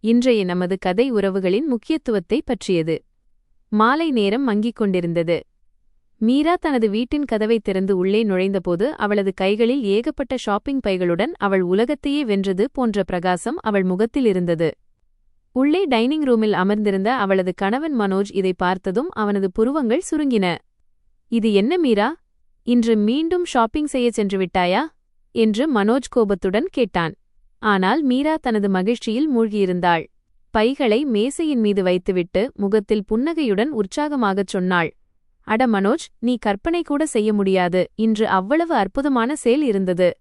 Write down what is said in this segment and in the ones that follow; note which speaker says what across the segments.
Speaker 1: இன்றைய நமது கதை உறவுகளின் முக்கியத்துவத்தை பற்றியது. மாலை நேரம் மங்கிக் கொண்டிருந்தது. மீரா தனது வீட்டின் கதவை திறந்து உள்ளே நுழைந்தபோது அவளது கைகளில் ஏகப்பட்ட ஷாப்பிங் பைகளுடன் அவள் உலகத்தையே வென்றது போன்ற பிரகாசம் அவள் முகத்தில் இருந்தது. உள்ளே டைனிங் ரூமில் அமர்ந்திருந்த அவளது கணவன் மனோஜ் இதை பார்த்ததும் அவனது புருவங்கள் சுருங்கின. இது என்ன மீரா, இன்று மீண்டும் ஷாப்பிங் செய்ய சென்று விட்டாயா என்று மனோஜ் கோபத்துடன் கேட்டான். ஆனால் மீரா தனது மகிழ்ச்சியில் மூழ்கியிருந்தாள். பைகளை மேசையின் மீது வைத்துவிட்டு முகத்தில் புன்னகையுடன் உற்சாகமாகச் சொன்னாள். அட மனோஜ், நீ கற்பனை கூட செய்ய முடியாது, இன்று அவ்வளவு அற்புதமான சேல் இருந்தது.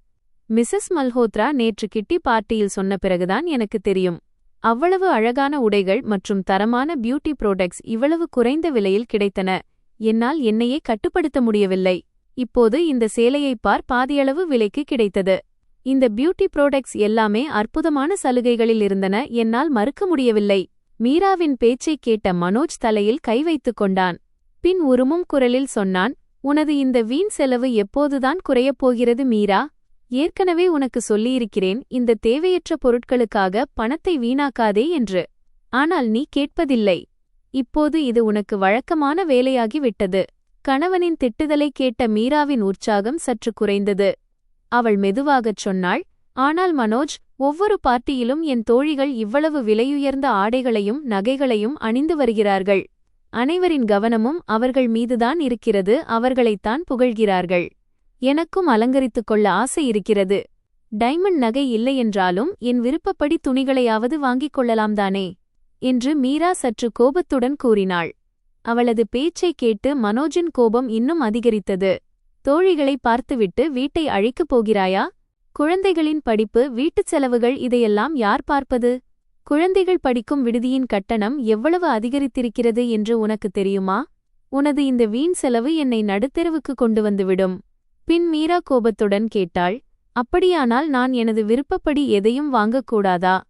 Speaker 1: மிஸ்ஸஸ் மல்ஹோத்ரா நேற்று கிட்டி பார்ட்டியில் சொன்ன பிறகுதான் எனக்கு தெரியும். அவ்வளவு அழகான உடைகள் மற்றும் தரமான பியூட்டி ப்ரோடக்ட்ஸ் இவ்வளவு குறைந்த விலையில் கிடைத்தன. என்னால் என்னையே கட்டுப்படுத்த முடியவில்லை. இப்போது இந்த சேலையைப் பார், பாதியளவு விலைக்கு கிடைத்தது. இந்த பியூட்டி ப்ரோடக்ட்ஸ் எல்லாமே அற்புதமான சலுகைகளில் இருந்தன, என்னால் மறுக்க முடியவில்லை. மீராவின் பேச்சைக் கேட்ட மனோஜ் தலையில் கை வைத்துக் கொண்டான். பின் உருமும் குரலில் சொன்னான், உனது இந்த வீண் செலவு எப்போதுதான் குறையப் போகிறது மீரா? ஏற்கனவே உனக்கு சொல்லியிருக்கிறேன், இந்த தேவையற்ற பொருட்களுக்காக பணத்தை வீணாக்காதே என்று. ஆனால் நீ கேட்பதில்லை. இப்போது இது உனக்கு வழக்கமான வேலையாகிவிட்டது. கணவனின் திட்டுதலை கேட்ட மீராவின் உற்சாகம் சற்று குறைந்தது. அவள் மெதுவாகச் சொன்னாள், ஆனால் மனோஜ், ஒவ்வொரு பார்ட்டியிலும் என் தோழிகள் இவ்வளவு விலையுயர்ந்த ஆடைகளையும் நகைகளையும் அணிந்து வருகிறார்கள். அனைவரின் கவனமும் அவர்கள் மீதுதான் இருக்கிறது, அவர்களைத்தான் புகழ்கிறார்கள். எனக்கும் அலங்கரித்துக் கொள்ள ஆசை இருக்கிறது. டைமண்ட் நகை இல்லையென்றாலும் என் விருப்பப்படி துணிகளையாவது வாங்கிக் கொள்ளலாம்தானே என்று மீரா சற்று கோபத்துடன் கூறினாள். அவளது பேச்சைக் கேட்டு மனோஜின் கோபம் இன்னும் அதிகரித்தது. தோழிகளை பார்த்துவிட்டு வீட்டை அழிக்கப் போகிறாயா? குழந்தைகளின் படிப்பு, வீட்டுச் செலவுகள், இதையெல்லாம் யார் பார்ப்பது? குழந்தைகள் படிக்கும் விடுதியின் கட்டணம் எவ்வளவு அதிகரித்திருக்கிறது என்று உனக்கு தெரியுமா? உனது இந்த வீண் செலவு என்னை நடுத்தெருவுக்கு கொண்டு வந்துவிடும். பின் மீரா கோபத்துடன் கேட்டாள், அப்படியானால் நான் எனது விருப்பப்படி எதையும் வாங்கக்கூடாதா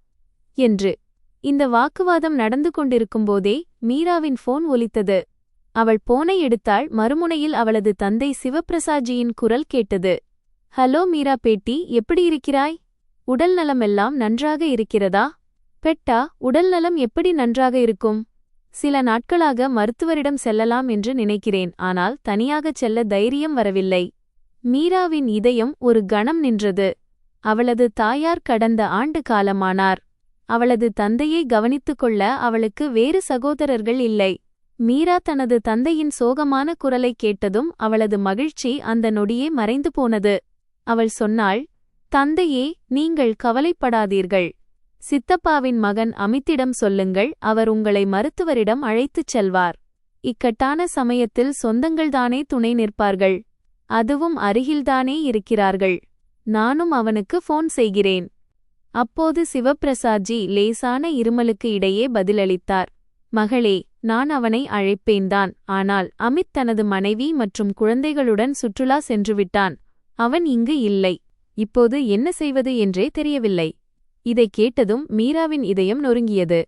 Speaker 1: என்று. இந்த வாக்குவாதம் நடந்து கொண்டிருக்கும்போதே மீராவின் ஃபோன் ஒலித்தது. அவள் போனை எடுத்தாள். மறுமுனையில் அவளது தந்தை சிவப்பிரசாத்ஜியின் குரல் கேட்டது. ஹலோ மீரா பேட்டி, எப்படி இருக்கிறாய்? உடல் நலமெல்லாம் நன்றாக இருக்கிறதா? பெட்டா, உடல் நலம் எப்படி நன்றாக இருக்கும்? சில நாட்களாக மருத்துவரிடம் செல்லலாம் என்று நினைக்கிறேன், ஆனால் தனியாகச் செல்ல தைரியம் வரவில்லை. மீராவின் இதயம் ஒரு கணம் நின்றது. அவளது தாயார் கடந்த ஆண்டு காலமானார். அவளது தந்தையை கவனித்துக் கொள்ள அவளுக்கு வேறு சகோதரர்கள் இல்லை. மீரா தனது தந்தையின் சோகமான குரலைக் கேட்டதும் அவளது மகிழ்ச்சி அந்த நொடியே மறைந்து போனது. அவள் சொன்னாள், தந்தையே, நீங்கள் கவலைப்படாதீர்கள். சித்தப்பாவின் மகன் அமித்திடம் சொல்லுங்கள், அவர் உங்களை மருத்துவரிடம் அழைத்துச் செல்வார். இக்கட்டான சமயத்தில் சொந்தங்கள்தானே துணை நிற்பார்கள். அதுவும் அருகில்தானே இருக்கிறார்கள். நானும் அவனுக்கு ஃபோன் செய்கிறேன். அப்போது சிவப்பிரசாத்ஜி லேசான இருமலுக்கு இடையே பதிலளித்தார். மகளே, நான் அவனை அழைப்பேன்தான், ஆனால் அமித் தனது மனைவி மற்றும் குழந்தைகளுடன் சுற்றுலா சென்றுவிட்டான். அவன் இங்கு இல்லை. இப்போது என்ன செய்வது என்றே தெரியவில்லை. இதைக் கேட்டதும் மீராவின் இதயம் நொறுங்கியது.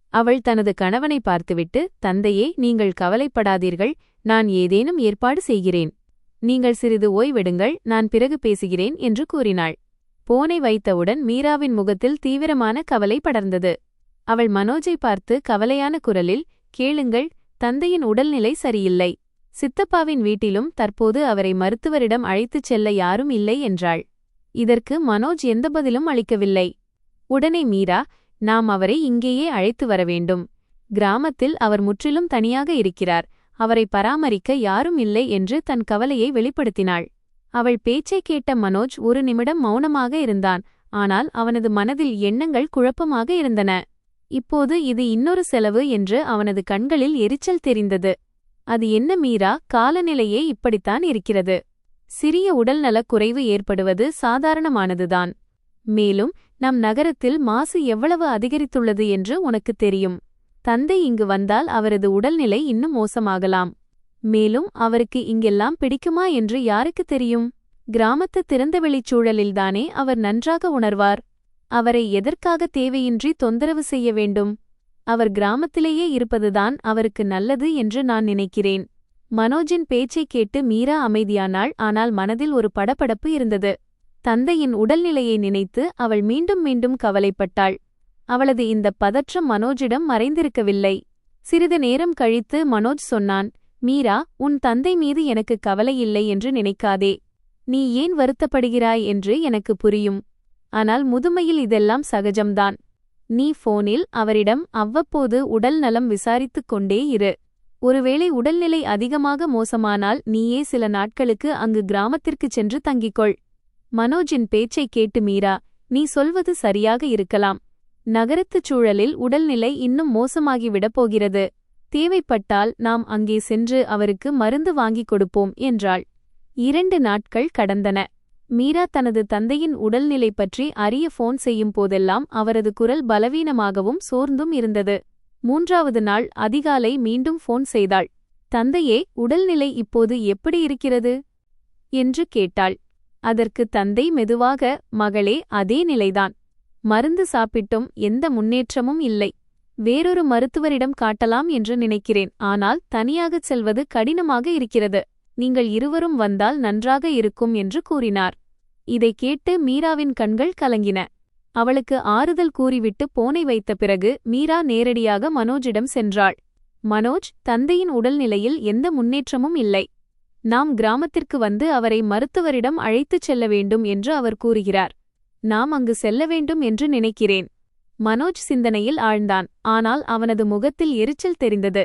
Speaker 1: அவள் தனது கணவனை பார்த்துவிட்டு, தந்தையே, நீங்கள் கவலைப்படாதீர்கள், நான் ஏதேனும் ஏற்பாடு செய்கிறேன். நீங்கள் சிறிது ஓய்வெடுங்கள், நான் பிறகு பேசுகிறேன் என்று கூறினாள். போனை வைத்தவுடன் மீராவின் முகத்தில் தீவிரமான கவலை படர்ந்தது. அவள் மனோஜை பார்த்து கவலையான குரலில், கேளுங்கள், தந்தையின் உடல்நிலை சரியில்லை. சித்தப்பாவின் வீட்டிலும் தற்போது அவரை மருத்துவரிடம் அழைத்துச் செல்ல யாரும் இல்லை என்றாள். இதற்கு மனோஜ் எந்த பதிலும் அளிக்கவில்லை. உடனே மீரா, நாம் அவரை இங்கேயே அழைத்து வரவேண்டும். கிராமத்தில் அவர் முற்றிலும் தனியாக இருக்கிறார். அவரை பராமரிக்க யாரும் இல்லை என்று தன் கவலையை வெளிப்படுத்தினாள். அவள் பேச்சைக் கேட்ட மனோஜ் ஒரு நிமிடம் மௌனமாக இருந்தான். ஆனால் அவனது மனதில் எண்ணங்கள் குழப்பமாக இருந்தன. இப்போது இது இன்னொரு செலவு என்று அவனது கண்களில் எரிச்சல் தெரிந்தது. அது என்ன மீரா, காலநிலையே இப்படித்தான் இருக்கிறது. சிறிய உடல்நலக் குறைவு ஏற்படுவது சாதாரணமானதுதான். மேலும் நம் நகரத்தில் மாசு எவ்வளவு அதிகரித்துள்ளது என்று உனக்கு தெரியும். தந்தை இங்கு வந்தால் அவரது உடல்நிலை இன்னும் மோசமாகலாம். மேலும் அவருக்கு இங்கெல்லாம் பிடிக்குமா என்று யாருக்கு தெரியும்? கிராமத்து திறந்தவெளிச் சூழலில்தானே அவர் நன்றாக உணர்வார். அவரை எதற்காக தேவையின்றி தொந்தரவு செய்ய வேண்டும்? அவர் கிராமத்திலேயே இருப்பதுதான் அவருக்கு நல்லது என்று நான் நினைக்கிறேன். மனோஜின் பேச்சைக் கேட்டு மீரா அமைதியானாள். ஆனால் மனதில் ஒரு படபடப்பு இருந்தது. தந்தையின் உடல்நிலையை நினைத்து அவள் மீண்டும் மீண்டும் கவலைப்பட்டாள். அவளது இந்த பதற்றம் மனோஜிடம் மறைந்திருக்கவில்லை. சிறிது நேரம் கழித்து மனோஜ் சொன்னான், மீரா, உன் தந்தை மீது எனக்கு கவலை இல்லை என்று நினைக்காதே. நீ ஏன் வருத்தப்படுகிறாய் என்று எனக்கு புரியும். ஆனால் முதுமையில் இதெல்லாம் சகஜம்தான். நீ போனில் அவரிடம் அவ்வப்போது உடல் நலம் விசாரித்துக் கொண்டே இரு. ஒருவேளை உடல்நிலை அதிகமாக மோசமானால் நீயே சில நாட்களுக்கு அங்கு கிராமத்திற்குச் சென்று தங்கிக்கொள். மனோஜின் பேச்சைக் கேட்டு மீரா, நீ சொல்வது சரியாக இருக்கலாம். நகரத்துச் சூழலில் உடல்நிலை இன்னும் மோசமாகிவிடப் போகிறது. தேவைப்பட்டால் நாம் அங்கே சென்று அவருக்கு மருந்து வாங்கிக் கொடுப்போம் என்றாள். 2 நாட்கள் கடந்தன. மீரா தனது தந்தையின் உடல்நிலை பற்றி அறிய போன் செய்யும் போதெல்லாம் அவரது குரல் பலவீனமாகவும் சோர்ந்தும் இருந்தது. 3வது நாள் அதிகாலை மீண்டும் போன் செய்தாள். தந்தையே, உடல்நிலை இப்போது எப்படி இருக்கிறது என்று கேட்டாள். அதற்கு தந்தை மெதுவாக, மகளே, அதே நிலைதான். மருந்து சாப்பிட்டும் எந்த முன்னேற்றமும் இல்லை. வேறொரு மருத்துவரிடம் காட்டலாம் என்று நினைக்கிறேன். ஆனால் தனியாகச் செல்வது கடினமாக இருக்கிறது. நீங்கள் இருவரும் வந்தால் நன்றாக இருக்கும் என்று கூறினார். இதைக் கேட்டு மீராவின் கண்கள் கலங்கின. அவளுக்கு ஆறுதல் கூறிவிட்டு போனை வைத்த பிறகு மீரா நேரடியாக மனோஜிடம் சென்றாள். மனோஜ், தந்தையின் உடல்நிலையில் எந்த முன்னேற்றமும் இல்லை. நாம் கிராமத்திற்கு வந்து அவரை மருத்துவரிடம் அழைத்துச் செல்ல வேண்டும் என்று அவர் கூறுகிறார். நாம் அங்கு செல்ல வேண்டும் என்று நினைக்கிறேன். மனோஜ் சிந்தனையில் ஆழ்ந்தான். ஆனால் அவனது முகத்தில் எரிச்சல் தெரிந்தது.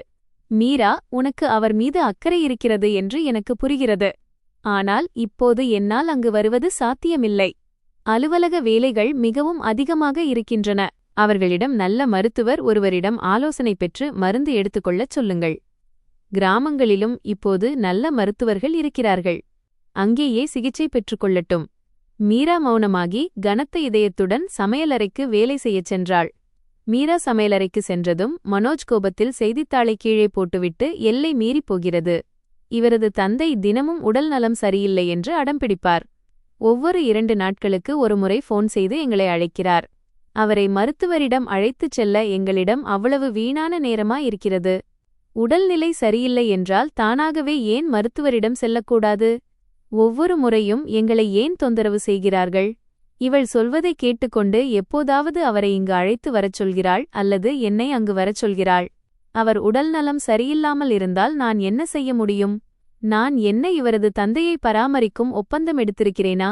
Speaker 1: மீரா, உனக்கு அவர் மீது அக்கறை இருக்கிறது என்று எனக்கு புரிகிறது. ஆனால் இப்போது என்னால் அங்கு வருவது சாத்தியமில்லை. அலுவலக வேலைகள் மிகவும் அதிகமாக இருக்கின்றன. அவர்களிடம் நல்ல மருத்துவர் ஒருவரிடம் ஆலோசனை பெற்று மருந்து எடுத்துக்கொள்ளச் சொல்லுங்கள். கிராமங்களிலும் இப்போது நல்ல மருத்துவர்கள் இருக்கிறார்கள். அங்கேயே சிகிச்சை பெற்றுக்கொள்ளட்டும். மீரா மௌனமாகி கனத்த இதயத்துடன் சமையலறைக்கு வேலை செய்யச் சென்றாள். மீரா சமையலறைக்கு சென்றதும் மனோஜ் கோபத்தில் செய்தித்தாளை கீழே போட்டுவிட்டு எல்லை மீறிப் போகிறது. இவரது தந்தை தினமும் உடல் நலம் சரியில்லை என்று அடம்பிடிப்பார். ஒவ்வொரு 2 நாட்களுக்கு ஒருமுறை போன் செய்து எங்களை அழைக்கிறார். அவரை மருத்துவரிடம் அழைத்துச் செல்ல எங்களிடம் அவ்வளவு வீணான நேரமா இருக்கிறது. உடல்நிலை சரியில்லை என்றால் தானாகவே ஏன் மருத்துவரிடம் செல்லக்கூடாது? ஒவ்வொரு முறையும் எங்களை ஏன் தொந்தரவு செய்கிறார்கள்? இவள் சொல்வதை கேட்டுக்கொண்டு எப்போதாவது அவரை இங்கு அழைத்து வரச் சொல்கிறாள் அல்லது என்னை அங்கு வரச் சொல்கிறாள். அவர் உடல்நலம் சரியில்லாமல் இருந்தால் நான் என்ன செய்ய முடியும்? நான் என்ன இவரது தந்தையை பராமரிக்கும் ஒப்பந்தம் எடுத்திருக்கிறேனா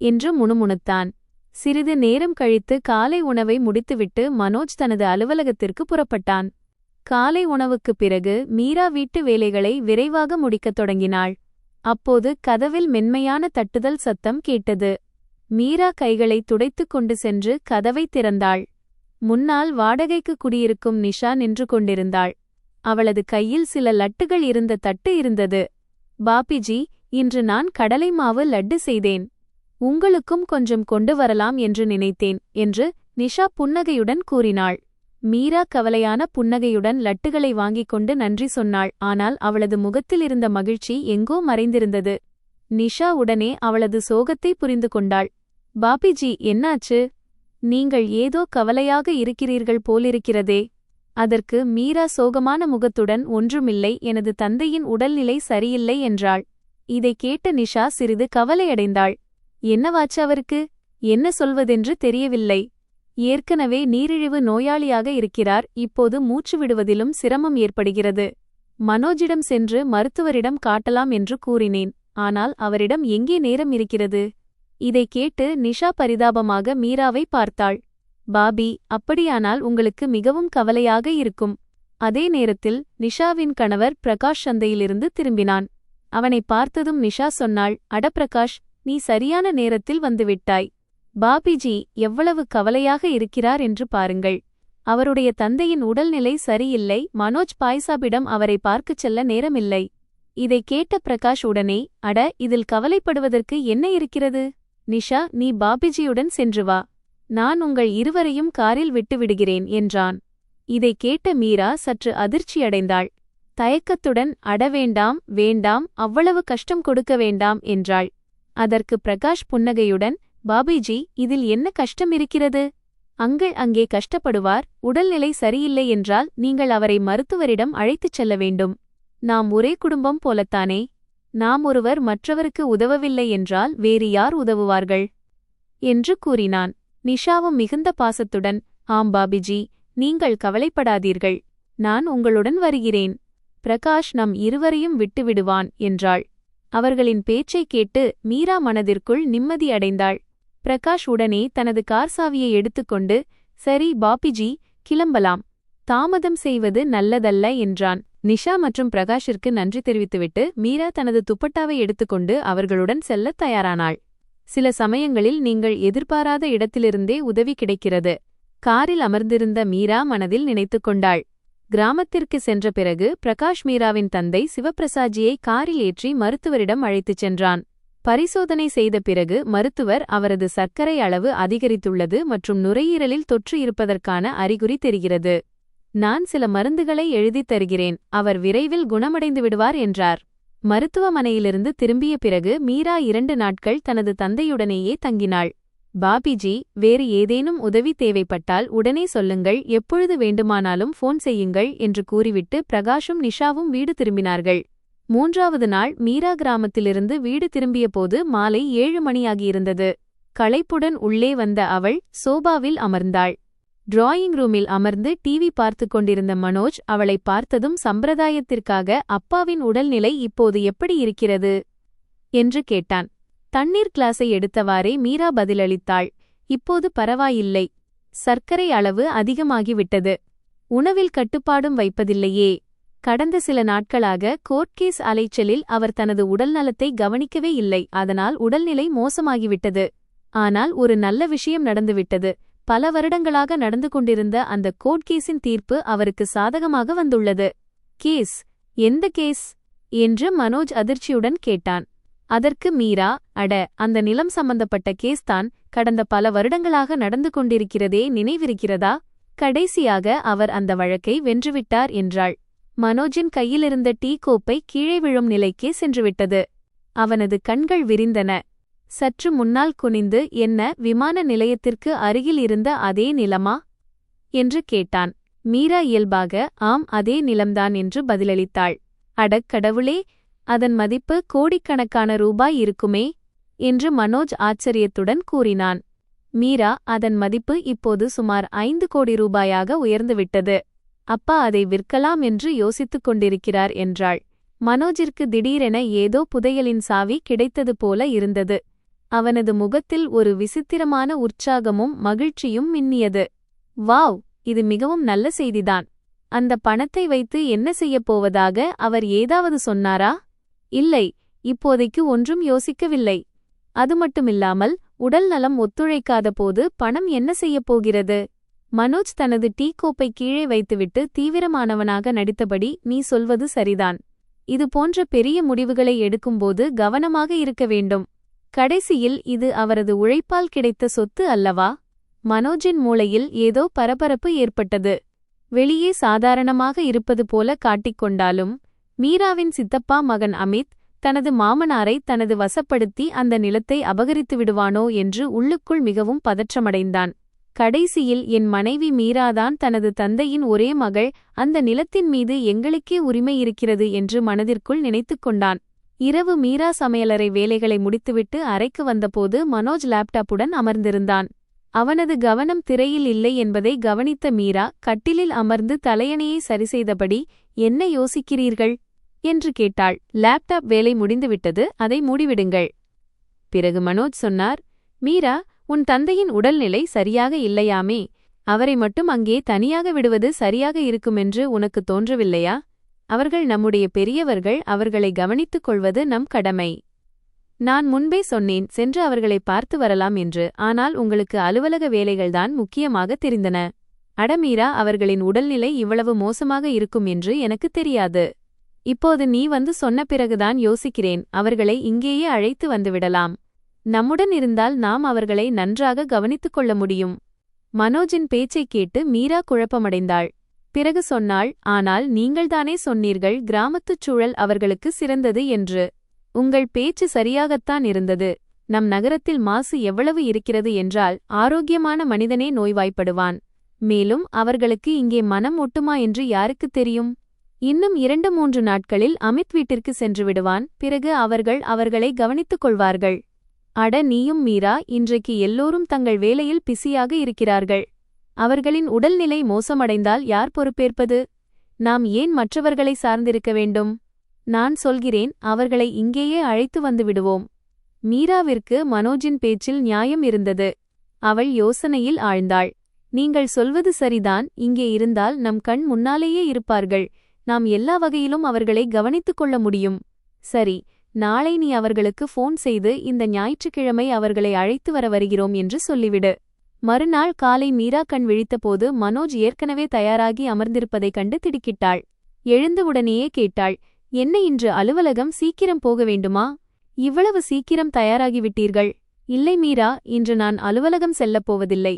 Speaker 1: என்று முணுமுணுத்தான். சிறிது நேரம் கழித்து காலை உணவை முடித்துவிட்டு மனோஜ் தனது அலுவலகத்திற்கு புறப்பட்டான். காலை உணவுக்குப் பிறகு மீரா வீட்டு வேலைகளை விரைவாக முடிக்கத் தொடங்கினாள். அப்போது கதவில் மென்மையான தட்டுதல் சத்தம் கேட்டது. மீரா கைகளை துடைத்துக் கொண்டு சென்று கதவை திறந்தாள். முன்னால் வாடகைக்கு குடியிருக்கும் நிஷா நின்று கொண்டிருந்தாள். அவளது கையில் சில லட்டுகள் இருந்த தட்டு இருந்தது. பாபிஜி, இன்று நான் கடலை மாவு லட்டு செய்தேன். உங்களுக்கும் கொஞ்சம் கொண்டு வரலாம் என்று நினைத்தேன் என்று நிஷா புன்னகையுடன் கூறினாள். மீரா கவலையான புன்னகையுடன் லட்டுகளை வாங்கிக் கொண்டு நன்றி சொன்னாள். ஆனால் அவளது முகத்தில் இருந்த மகிழ்ச்சி எங்கோ மறைந்திருந்தது. நிஷா உடனே அவளது சோகத்தை புரிந்து கொண்டாள். பாபிஜி, என்னாச்சு? நீங்கள் ஏதோ கவலையாக இருக்கிறீர்கள் போலிருக்கிறதே. அதற்கு மீரா சோகமான முகத்துடன், ஒன்றுமில்லை, எனது தந்தையின் உடல்நிலை சரியில்லை என்றாள். இதைக் கேட்ட நிஷா சிறிது கவலையடைந்தாள். என்னவாச்சு அவருக்கு? என்ன சொல்வதென்று தெரியவில்லை. ஏற்கனவே நீரிழிவு நோயாளியாக இருக்கிறார். இப்போது மூச்சு விடுவதிலும் சிரமம் ஏற்படுகிறது. மனோஜிடம் சென்று மருத்துவரிடம் காட்டலாம் என்று கூறினேன். ஆனால் அவரிடம் எங்கே நேரம் இருக்கிறது? இதைக் கேட்டு நிஷா பரிதாபமாக மீராவை பார்த்தாள். பாபி, அப்படியானால் உங்களுக்கு மிகவும் கவலையாக இருக்கும். அதே நேரத்தில் நிஷாவின் கணவர் பிரகாஷ் சந்தையிலிருந்து திரும்பினான். அவனை பார்த்ததும் நிஷா சொன்னாள், அட பிரகாஷ், நீ சரியான நேரத்தில் வந்துவிட்டாய். பாபிஜி எவ்வளவு கவலையாக இருக்கிறார் என்று பாருங்கள். அவருடைய தந்தையின் உடல்நிலை சரியில்லை. மனோஜ் பாய்சாபிடம் அவரை பார்க்கச் செல்ல நேரமில்லை. இதைக் கேட்ட பிரகாஷ் உடனே, அட, இதில் கவலைப்படுவதற்கு என்ன இருக்கிறது? நிஷா, நீ பாபிஜியுடன் சென்று வா. நான் உங்கள் இருவரையும் காரில் விட்டுவிடுகிறேன் என்றான். இதைக் கேட்ட மீரா சற்று அதிர்ச்சியடைந்தாள். தயக்கத்துடன், அட வேண்டாம் வேண்டாம், அவ்வளவு கஷ்டம் கொடுக்க வேண்டாம் என்றாள். அதற்கு பிரகாஷ் புன்னகையுடன், பாபிஜி, இதில் என்ன கஷ்டம் இருக்கிறது? அங்கள் அங்கே கஷ்டப்படுவார். உடல்நிலை சரியில்லை என்றால் நீங்கள் அவரை மருத்துவரிடம் அழைத்துச் செல்ல வேண்டும். நாம் ஒரே குடும்பம் போலத்தானே. நாம் ஒருவர் மற்றவருக்கு உதவவில்லை என்றால் வேறு யார் உதவுவார்கள் என்று கூறினான். நிஷாவும் மிகுந்த பாசத்துடன், ஆம் பாபிஜி, நீங்கள் கவலைப்படாதீர்கள், நான் உங்களுடன் வருகிறேன். பிரகாஷ் நம் இருவரையும் விட்டுவிடுவான் என்றாள். அவர்களின் பேச்சைக் கேட்டு மீரா மனதிற்குள் நிம்மதி அடைந்தாள். பிரகாஷ் உடனே தனது கார் சாவியை எடுத்துக்கொண்டு, சரி பாபிஜி, கிளம்பலாம், தாமதம் செய்வது நல்லதல்ல என்றான். நிஷா மற்றும் பிரகாஷிற்கு நன்றி தெரிவித்துவிட்டு மீரா தனது துப்பட்டாவை எடுத்துக்கொண்டு அவர்களுடன் செல்லத் தயாரானாள். சில சமயங்களில் நீங்கள் எதிர்பாராத இடத்திலிருந்தே உதவி கிடைக்கிறது. காரில் அமர்ந்திருந்த மீரா மனதில் நினைத்துக் கொண்டாள். கிராமத்திற்கு சென்ற பிறகு பிரகாஷ் மீராவின் தந்தை சிவபிரசாஜியை காரில் ஏற்றி மருத்துவரிடம் அழைத்துச் சென்றான். பரிசோதனை செய்த பிறகு மருத்துவர் அவரது சர்க்கரை அளவு அதிகரித்துள்ளது மற்றும் நுரையீரலில் தொற்று இருப்பதற்கான அறிகுறி தெரிகிறது. நான் சில மருந்துகளை எழுதித் தருகிறேன், அவர் விரைவில் குணமடைந்து விடுவார் என்றார். மருத்துவமனையிலிருந்து திரும்பிய பிறகு மீரா 2 நாட்கள் தனது தந்தையுடனேயே தங்கினாள். பாபிஜி, வேறு ஏதேனும் உதவி தேவைப்பட்டால் உடனே சொல்லுங்கள், எப்பொழுது வேண்டுமானாலும் ஃபோன் செய்யுங்கள் என்று கூறிவிட்டு பிரகாஷும் நிஷாவும் வீடு திரும்பினார்கள். 3வது நாள் மீரா கிராமத்திலிருந்து வீடு திரும்பியபோது மாலை 7 மணியாகியிருந்தது. களைப்புடன் உள்ளே வந்த அவள் சோபாவில் அமர்ந்தாள். டிராயிங் ரூமில் அமர்ந்து டிவி பார்த்து கொண்டிருந்த மனோஜ் அவளை பார்த்ததும் சம்பிரதாயத்திற்காக அப்பாவின் உடல்நிலை இப்போது எப்படி இருக்கிறது என்று கேட்டான். தண்ணீர் கிளாஸை எடுத்தவாறே மீரா பதிலளித்தாள். இப்போது பரவாயில்லை, சர்க்கரை அளவு அதிகமாகிவிட்டது. உணவில் கட்டுப்பாடும் வைப்பதில்லையே. கடந்த சில நாட்களாக கோர்ட் கேஸ் அலைச்சலில் அவர் தனது உடல்நலத்தை கவனிக்கவே இல்லை, அதனால் உடல்நிலை மோசமாகிவிட்டது. ஆனால் ஒரு நல்ல விஷயம் நடந்துவிட்டது. பல வருடங்களாக நடந்து கொண்டிருந்த அந்த கோர்ட் கேஸின் தீர்ப்பு அவருக்கு சாதகமாக வந்துள்ளது. கேஸ்? எந்த கேஸ் என்று மனோஜ் அதிர்ச்சியுடன் கேட்டான். அதற்கு மீரா, அட, அந்த நிலம் சம்பந்தப்பட்ட கேஸ்தான். கடந்த பல வருடங்களாக நடந்து கொண்டிருக்கிறதே, நினைவிருக்கிறதா? கடைசியாக அவர் அந்த வழக்கை வென்றுவிட்டார் என்றாள். மனோஜின் கையிலிருந்த டீ கோப்பை கீழே விழும் நிலைக்கே சென்றுவிட்டது. அவனது கண்கள் விரிந்தன. சற்று முன்னால் குனிந்து, என்ன, விமான நிலையத்திற்கு அருகில் இருந்த அதே நிலமா என்று கேட்டான். மீரா இயல்பாக, ஆம், அதே நிலம்தான் என்று பதிலளித்தாள். அடக்கடவுளே, அதன் மதிப்பு கோடிக்கணக்கான ரூபாய் இருக்குமே என்று மனோஜ் ஆச்சரியத்துடன் கூறினான். மீரா, அதன் மதிப்பு இப்போது சுமார் 5 கோடி ரூபாயாக உயர்ந்துவிட்டது. அப்பா அதை விற்கலாம் என்று யோசித்துக் கொண்டிருக்கிறார் என்றாள். மனோஜிற்கு திடீரென ஏதோ புதையலின் சாவி கிடைத்தது போல இருந்தது. அவனது முகத்தில் ஒரு விசித்திரமான உற்சாகமும் மகிழ்ச்சியும் மின்னியது. வாவ், இது மிகவும் நல்ல செய்திதான். அந்த பணத்தை வைத்து என்ன செய்யப் போவதாக அவர் ஏதாவது சொன்னாரா? இல்லை, இப்போதைக்கு ஒன்றும் யோசிக்கவில்லை. அது மட்டுமில்லாமல் உடல் நலம் ஒத்துழைக்காத போது பணம் என்ன செய்யப் போகிறது? மனோஜ் தனது டீ கோப்பை கீழே வைத்துவிட்டு தீவிரமானவனாக நடித்தபடி, நீ சொல்வது சரிதான். இது போன்ற பெரிய முடிவுகளை எடுக்கும்போது கவனமாக இருக்க வேண்டும். கடைசியில் இது அவரது உழைப்பால் கிடைத்த சொத்து அல்லவா? மனோஜின் மூளையில் ஏதோ பரபரப்பு ஏற்பட்டது. வெளியே சாதாரணமாக இருப்பது போல காட்டிக்கொண்டாலும் மீராவின் சித்தப்பா மகன் அமித் தனது மாமனாரை தனது வசப்படுத்தி அந்த நிலத்தை அபகரித்து விடுவானோ என்று உள்ளுக்குள் மிகவும் பதற்றமடைந்தான். கடைசியில் என் மனைவி மீராதான் தனது தந்தையின் ஒரே மகள், அந்த நிலத்தின் மீது எங்களுக்கே உரிமை இருக்கிறது என்று மனதிற்குள் நினைத்துக் கொண்டான். இரவு மீரா சமையலறை வேலைகளை முடித்துவிட்டு அறைக்கு வந்தபோது மனோஜ் லேப்டாப்புடன் அமர்ந்திருந்தான். அவனது கவனம் திரையில் இல்லை என்பதை கவனித்த மீரா கட்டிலில் அமர்ந்து தலையணையை சரிசெய்தபடி, என்ன யோசிக்கிறீர்கள் என்று கேட்டாள். லேப்டாப் வேலை முடிந்துவிட்டது, அதை மூடிவிடுங்கள். பிறகு மனோஜ் சொன்னார், மீரா, உன் தந்தையின் உடல்நிலை சரியாக இல்லையாமே, அவரை மட்டும் அங்கே தனியாக விடுவது சரியாக இருக்குமென்று உனக்கு தோன்றவில்லையா? அவர்கள் நம்முடைய பெரியவர்கள், அவர்களை கவனித்துக் கொள்வது நம் கடமை. நான் முன்பே சொன்னேன் சென்று அவர்களை பார்த்து வரலாம் என்று, ஆனால் உங்களுக்கு அலுவலக வேலைகள்தான் முக்கியமாக தெரிந்தன. அடமீரா, அவர்களின் உடல்நிலை இவ்வளவு மோசமாக இருக்கும் என்று எனக்கு தெரியாது. இப்போது நீ வந்து சொன்ன பிறகுதான் யோசிக்கிறேன், அவர்களை இங்கேயே அழைத்து வந்துவிடலாம். நம்முடன் இருந்தால் நாம் அவர்களை நன்றாக கவனித்துக் கொள்ள முடியும். மனோஜின் பேச்சைக் கேட்டு மீரா குழப்பமடைந்தாள். பிறகு சொன்னாள், ஆனால் நீங்கள்தானே சொன்னீர்கள் கிராமத்துச் சூழல் அவர்களுக்கு சிறந்தது என்று. உங்கள் பேச்சு சரியாகத்தான் இருந்தது. நம் நகரத்தில் மாசு எவ்வளவு இருக்கிறது என்றால் ஆரோக்கியமான மனிதனே நோய்வாய்ப்படுவான். மேலும் அவர்களுக்கு இங்கே மனம் ஒட்டுமா என்று யாருக்குத் தெரியும்? இன்னும் 2-3 நாட்களில் அமித் வீட்டிற்கு சென்று விடுவான். பிறகு அவர்கள் அவர்களை கவனித்துக் கொள்வார்கள். அட, நீயும் மீரா, இன்றைக்கு எல்லோரும் தங்கள் வேலையில் பிஸியாக இருக்கிறார்கள். அவர்களின் உடல்நிலை மோசமடைந்தால் யார் பொறுப்பேற்பது? நாம் ஏன் மற்றவர்களை சார்ந்திருக்க வேண்டும்? நான் சொல்கிறேன், அவர்களை இங்கேயே அழைத்து வந்து விடுவோம். மீராவிற்கு மனோஜின் பேச்சில் நியாயம் இருந்தது. அவள் யோசனையில் ஆழ்ந்தாள். நீங்கள் சொல்வது சரிதான், இங்கே இருந்தால் நம் கண் முன்னாலேயே இருப்பார்கள். நாம் எல்லா வகையிலும் அவர்களை கவனித்துக் கொள்ள முடியும். சரி, நாளை நீ அவர்களுக்கு ஃபோன் செய்து இந்த ஞாயிற்றுக்கிழமை அவர்களை அழைத்து வர வருகிறோம் என்று சொல்லிவிடு. மறுநாள் காலை மீரா கண் விழித்தபோது மனோஜ் ஏற்கனவே தயாராகி அமர்ந்திருப்பதைக் கண்டு திடுக்கிட்டாள். எழுந்தவுடனேயே கேட்டாள், என்ன இன்று அலுவலகம் சீக்கிரம் போக வேண்டுமா? இவ்வளவு சீக்கிரம் தயாராகிவிட்டீர்கள்? இல்லை மீரா, இன்று நான் அலுவலகம் செல்லப் போவதில்லை.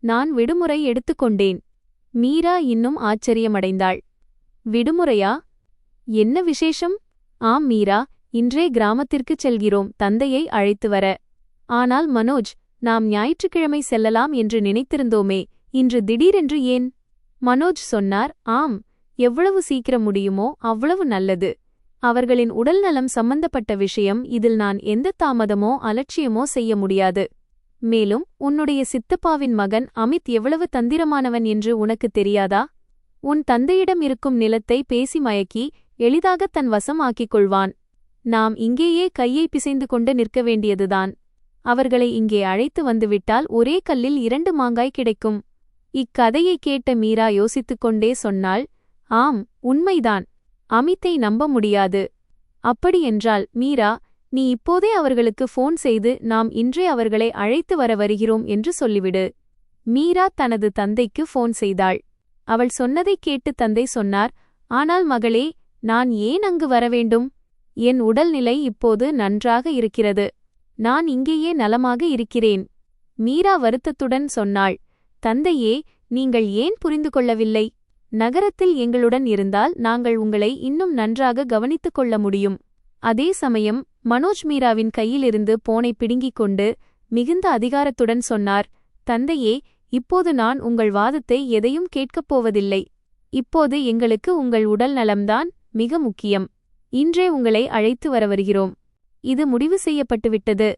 Speaker 1: நான் விடுமுறை எடுத்துக்கொண்டேன். மீரா இன்னும் ஆச்சரியமடைந்தாள். விடுமுறையா? என்ன விசேஷம்? ஆம் மீரா, இன்றே கிராமத்திற்குச் செல்கிறோம், தந்தையை அழைத்து வர. ஆனால் மனோஜ், நாம் ஞாயிற்றுக்கிழமை செல்லலாம் என்று நினைத்திருந்தோமே, இன்று திடீரென்று ஏன்? மனோஜ் சொன்னார், ஆம், எவ்வளவு சீக்கிரம் முடியுமோ அவ்வளவு நல்லது. அவர்களின் உடல்நலம் சம்பந்தப்பட்ட விஷயம், இதில் நான் எந்த தாமதமோ அலட்சியமோ செய்ய முடியாது. மேலும் உன்னுடைய சித்தப்பாவின் மகன் அமித் எவ்வளவு தந்திரமானவன் என்று உனக்கு தெரியாதா? உன் தந்தையிடம் இருக்கும் நிலத்தை பேசி மயக்கி எளிதாக தன் வசம் ஆக்கிக் கொள்வான். நாம் இங்கேயே கையை பிசைந்து கொண்டு நிற்க வேண்டியதுதான். அவர்களை இங்கே அழைத்து வந்துவிட்டால் ஒரே கல்லில் 2 மாங்காய் கிடைக்கும். இக்கதையை கேட்ட மீரா யோசித்துக்கொண்டே சொன்னாள், ஆம், உண்மைதான். அமித்தை நம்ப முடியாது. அப்படியென்றால் மீரா, நீ இப்போதே அவர்களுக்கு ஃபோன் செய்து நாம் இன்றே அவர்களை அழைத்து வர வருகிறோம் என்று சொல்லிவிடு. மீரா தனது தந்தைக்கு ஃபோன் செய்தாள். அவள் சொன்னதைக் கேட்டு தந்தை சொன்னார், ஆனால் மகளே, நான் ஏன் அங்கு வரவேண்டும்? என் உடல்நிலை இப்போது நன்றாக இருக்கிறது. நான் இங்கேயே நலமாக இருக்கிறேன். மீரா வருத்தத்துடன் சொன்னாள், தந்தையே, நீங்கள் ஏன் புரிந்து கொள்ளவில்லை? நகரத்தில் எங்களுடன் இருந்தால் நாங்கள் உங்களை இன்னும் நன்றாக கவனித்துக் கொள்ள முடியும். அதே சமயம் மனோஜ் மீராவின் கையிலிருந்து போனை பிடுங்கிக் கொண்டு மிகுந்த அதிகாரத்துடன் சொன்னார், தந்தையே, இப்போது நான் உங்கள் வாதத்தை எதையும் கேட்கப் போவதில்லை. இப்போது எங்களுக்கு உங்கள் உடல் நலம்தான் மிக முக்கியம். இன்றே உங்களை அழைத்து வர வருகிறோம். இது முடிவு செய்யப்பட்டுவிட்டது.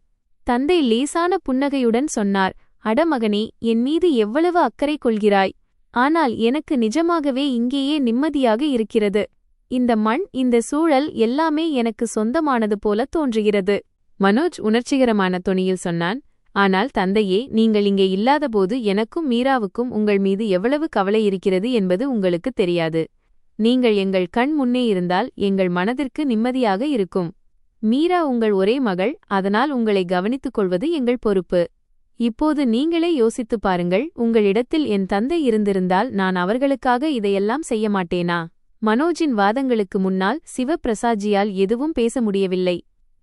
Speaker 1: தந்தை லேசான புன்னகையுடன் சொன்னார், அடமகனே, என் மீது எவ்வளவு அக்கறை கொள்கிறாய். ஆனால் எனக்கு நிஜமாகவே இங்கேயே நிம்மதியாக இருக்கிறது. இந்த மண், இந்த சூழல் எல்லாமே எனக்கு சொந்தமானது போல தோன்றுகிறது. மனோஜ் உணர்ச்சிகரமான தொனியில் சொன்னான், ஆனால் தந்தையே, நீங்கள் இங்கே இல்லாதபோது எனக்கும் மீராவுக்கும் உங்கள் மீது எவ்வளவு கவலை இருக்கிறது என்பது உங்களுக்கு தெரியாது. நீங்கள் எங்கள் கண் முன்னே இருந்தால் எங்கள் மனதிற்கு நிம்மதியாக இருக்கும். மீரா உங்கள் ஒரே மகள், அதனால் உங்களை கவனித்துக் கொள்வது எங்கள் பொறுப்பு. இப்போது நீங்களே யோசித்துப் பாருங்கள், உங்களிடத்தில் என் தந்தை இருந்திருந்தால் நான் அவர்களுக்காக இதையெல்லாம் செய்ய மாட்டேனா? மனோஜின் வாதங்களுக்கு முன்னால் சிவபிரசாத்ஜியால் எதுவும் பேச முடியவில்லை.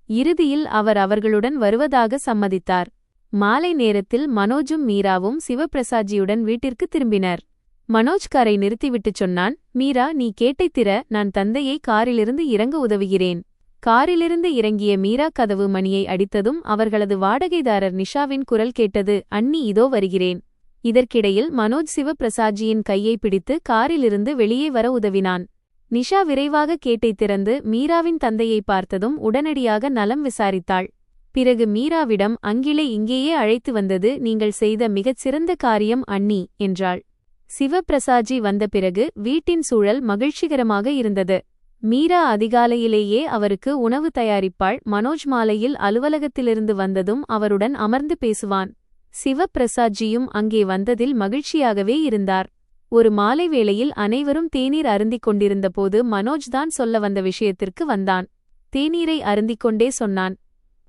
Speaker 1: இறுதியில் அவர் அவர்களுடன் வருவதாக சம்மதித்தார். மாலை நேரத்தில் மனோஜும் மீராவும் சிவபிரசாத்ஜியுடன் வீட்டிற்கு திரும்பினர். மனோஜ் காரை நிறுத்திவிட்டுச் சொன்னான், மீரா, நீ கேட்டைத் திற, நான் தந்தையை காரிலிருந்து இறங்க உதவுகிறேன். காரிலிருந்து இறங்கிய மீரா கதவு மணியை அடித்ததும் அவர்களது வாடகைதாரர் நிஷாவின் குரல் கேட்டது, அண்ணி, இதோ வருகிறேன். இதற்கிடையில் மனோஜ் சிவபிரசாத்ஜியின் கையை பிடித்து காரிலிருந்து வெளியே வர உதவினான். நிஷா விரைவாக கேட்டை திறந்து மீராவின் தந்தையை பார்த்ததும் உடனடியாக நலம் விசாரித்தாள். பிறகு மீராவிடம், அங்கிளை இங்கேயே அழைத்து வந்தது நீங்கள் செய்த மிகச் சிறந்த காரியம் அண்ணி என்றாள். சிவபிரசாத்ஜி வந்த பிறகு வீட்டின் சூழல் மகிழ்ச்சிகரமாக இருந்தது. மீரா அதிகாலையிலேயே அவருக்கு உணவு தயாரிப்பாள். மனோஜ் மாலையில் அலுவலகத்திலிருந்து வந்ததும் அவருடன் அமர்ந்து பேசுவான். சிவபிரசாத்ஜியும் அங்கே வந்ததில் மகிழ்ச்சியாகவே இருந்தார். ஒரு மாலை வேளையில் அனைவரும் தேநீர் அருந்திக் கொண்டிருந்தபோது மனோஜ் தான் சொல்ல வந்த விஷயத்திற்கு வந்தான். தேநீரை அருந்திக் கொண்டே சொன்னான்,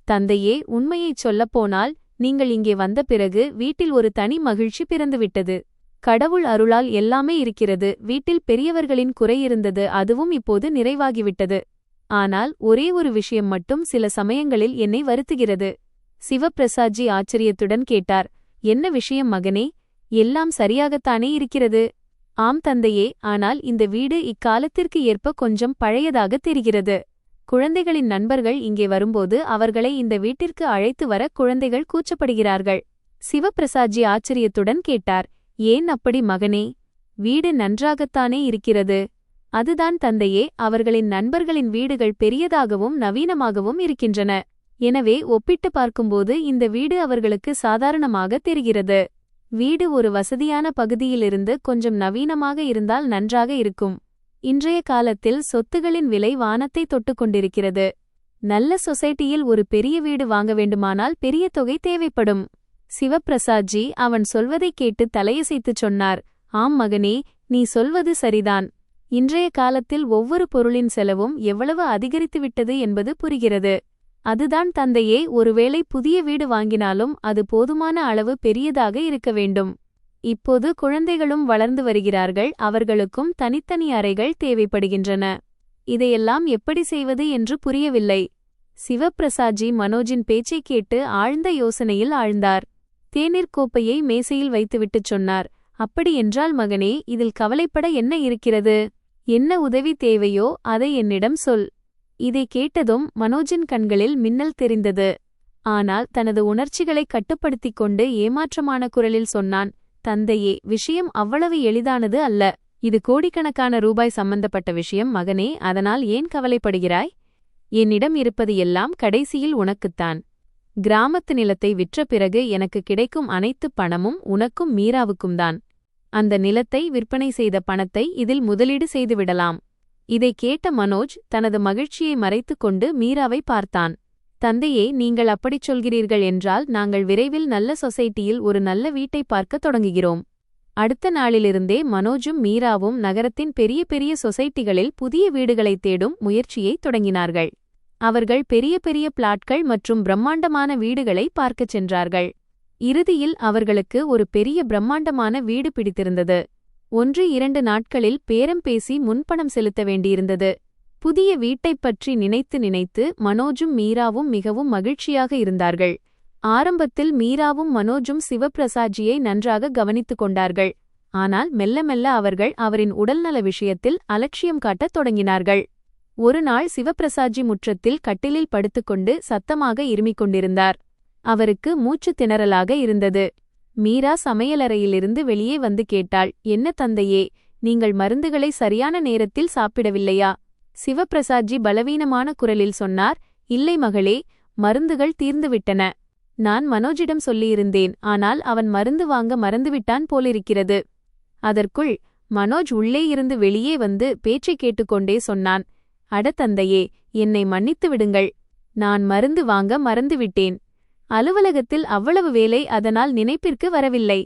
Speaker 1: தந்தையே, உண்மையைச் சொல்லப்போனால் நீங்கள் இங்கே வந்த பிறகு வீட்டில் ஒரு தனி மகிழ்ச்சி பிறந்துவிட்டது. கடவுள் அருளால் எல்லாமே இருக்கிறது. வீட்டில் பெரியவர்களின் குறை இருந்தது, அதுவும் இப்போது நிறைவாகிவிட்டது. ஆனால் ஒரே ஒரு விஷயம் மட்டும் சில சமயங்களில் என்னை வருத்துகிறது. சிவபிரசாத்ஜி ஆச்சரியத்துடன் கேட்டார், என்ன விஷயம் மகனே? எல்லாம் சரியாகத்தானே இருக்கிறது. ஆம் தந்தையே, ஆனால் இந்த வீடு இக்காலத்திற்கு ஏற்ப கொஞ்சம் பழையதாக தெரிகிறது. குழந்தைகளின் நண்பர்கள் இங்கே வரும்போது அவர்களை இந்த வீட்டிற்கு அழைத்து வர குழந்தைகள் கூச்சப்படுகிறார்கள். சிவபிரசாத்ஜி ஆச்சரியத்துடன் கேட்டார், ஏன் அப்படி மகனே? வீடு நன்றாகத்தானே இருக்கிறது. அதுதான் தந்தையே, அவர்களின் நண்பர்களின் வீடுகள் பெரியதாகவும் நவீனமாகவும் இருக்கின்றன. எனவே ஒப்பிட்டு பார்க்கும்போது இந்த வீடு அவர்களுக்கு சாதாரணமாக தெரிகிறது. வீடு ஒரு வசதியான பகுதியிலிருந்து கொஞ்சம் நவீனமாக இருந்தால் நன்றாக இருக்கும். இன்றைய காலத்தில் சொத்துகளின் விலை வானத்தை தொட்டுக் கொண்டிருக்கிறது. நல்ல சொசைட்டியில் ஒரு பெரிய வீடு வாங்க வேண்டுமானால் பெரிய தொகை தேவைப்படும். சிவபிரசாத்ஜி அவன் சொல்வதைக் கேட்டு தலையசைத்துச் சொன்னார். ஆம் மகனே, நீ சொல்வது சரிதான். இன்றைய காலத்தில் ஒவ்வொரு பொருளின் செலவும் எவ்வளவு அதிகரித்துவிட்டது என்பது புரிகிறது. அதுதான் தந்தையே, ஒருவேளை புதிய வீடு வாங்கினாலும் அது போதுமான அளவு பெரியதாக இருக்க வேண்டும். இப்போது குழந்தைகளும் வளர்ந்து வருகிறார்கள், அவர்களுக்கும் தனித்தனி அறைகள் தேவைப்படுகின்றன. இதையெல்லாம் எப்படி செய்வது என்று புரியவில்லை. சிவபிரசாத்ஜி மனோஜின் பேச்சைக் கேட்டு ஆழ்ந்த யோசனையில் ஆழ்ந்தார். தேநீர் கோப்பையை மேசையில் வைத்துவிட்டுச் சொன்னார். அப்படியென்றால் மகனே, இதில் கவலைப்பட என்ன இருக்கிறது? என்ன உதவி தேவையோ அதை என்னிடம் சொல். இதை கேட்டதும் மனோஜின் கண்களில் மின்னல் தெரிந்தது. ஆனால் தனது உணர்ச்சிகளை கட்டுப்படுத்திக் கொண்டு ஏமாற்றமான குரலில் சொன்னான். தந்தையே, விஷயம் அவ்வளவு எளிதானது அல்ல. இது கோடிக்கணக்கான ரூபாய் சம்பந்தப்பட்ட விஷயம் மகனே, அதனால் ஏன் கவலைப்படுகிறாய்? என்னிடம் இருப்பது எல்லாம் கடைசியில் உனக்குத்தான். கிராமத்து நிலத்தை விற்ற பிறகு எனக்கு கிடைக்கும் அனைத்து பணமும் உனக்கும் மீராவுக்கும் தான். அந்த நிலத்தை விற்பனை செய்த பணத்தை இதில் முதலீடு செய்துவிடலாம். இதை கேட்ட மனோஜ் தனது மகிழ்ச்சியை மறைத்துக் கொண்டு மீராவை பார்த்தான். தந்தையே, நீங்கள் அப்படிச் சொல்கிறீர்கள் என்றால் நாங்கள் விரைவில் நல்ல சொசைட்டியில் ஒரு நல்ல வீட்டை பார்க்கத் தொடங்குகிறோம். அடுத்த நாளிலிருந்தே மனோஜும் மீராவும் நகரத்தின் பெரிய பெரிய சொசைட்டிகளில் புதிய வீடுகளைத் தேடும் முயற்சியைத் தொடங்கினார்கள். அவர்கள் பெரிய பெரிய பிளாட்கள் மற்றும் பிரம்மாண்டமான வீடுகளை பார்க்கச் சென்றார்கள். இறுதியில் அவர்களுக்கு ஒரு பெரிய பிரம்மாண்டமான வீடு பிடித்திருந்தது. 1-2 நாட்களில் பேரம் பேசி முன்பணம் செலுத்த வேண்டியிருந்தது. புதிய வீட்டைப் பற்றி நினைத்து நினைத்து மனோஜும் மீராவும் மிகவும் மகிழ்ச்சியாக இருந்தார்கள். ஆரம்பத்தில் மீராவும் மனோஜும் சிவபிரசாத்ஜியை நன்றாக கவனித்துக் கொண்டார்கள். ஆனால் மெல்ல மெல்ல அவர்கள் அவரின் உடல்நல விஷயத்தில் அலட்சியம் காட்டத் தொடங்கினார்கள். ஒருநாள் சிவபிரசாத்ஜி முற்றத்தில் கட்டிலில் படுத்துக்கொண்டு சத்தமாக இருமிக் கொண்டிருந்தார். அவருக்கு மூச்சு திணறலாக இருந்தது. மீரா சமையலறையிலிருந்து வெளியே வந்து கேட்டாள். என்ன தந்தையே, நீங்கள் மருந்துகளை சரியான நேரத்தில் சாப்பிடவில்லையா? சிவபிரசாத்ஜி பலவீனமான குரலில் சொன்னார். இல்லை மகளே, மருந்துகள் தீர்ந்துவிட்டன. நான் மனோஜிடம் சொல்லியிருந்தேன், ஆனால் அவன் மருந்து வாங்க மறந்துவிட்டான் போலிருக்கிறது. அதற்குள் மனோஜ் உள்ளே இருந்து வெளியே வந்து பேச்சைக் கேட்டுக்கொண்டே சொன்னான். அட தந்தையே, என்னை மன்னித்து விடுங்கள். நான் மருந்து வாங்க மறந்துவிட்டேன். அலுவலகத்தில் அவ்வளவு வேலை, அதனால் நினைப்பிற்கு வரவில்லை.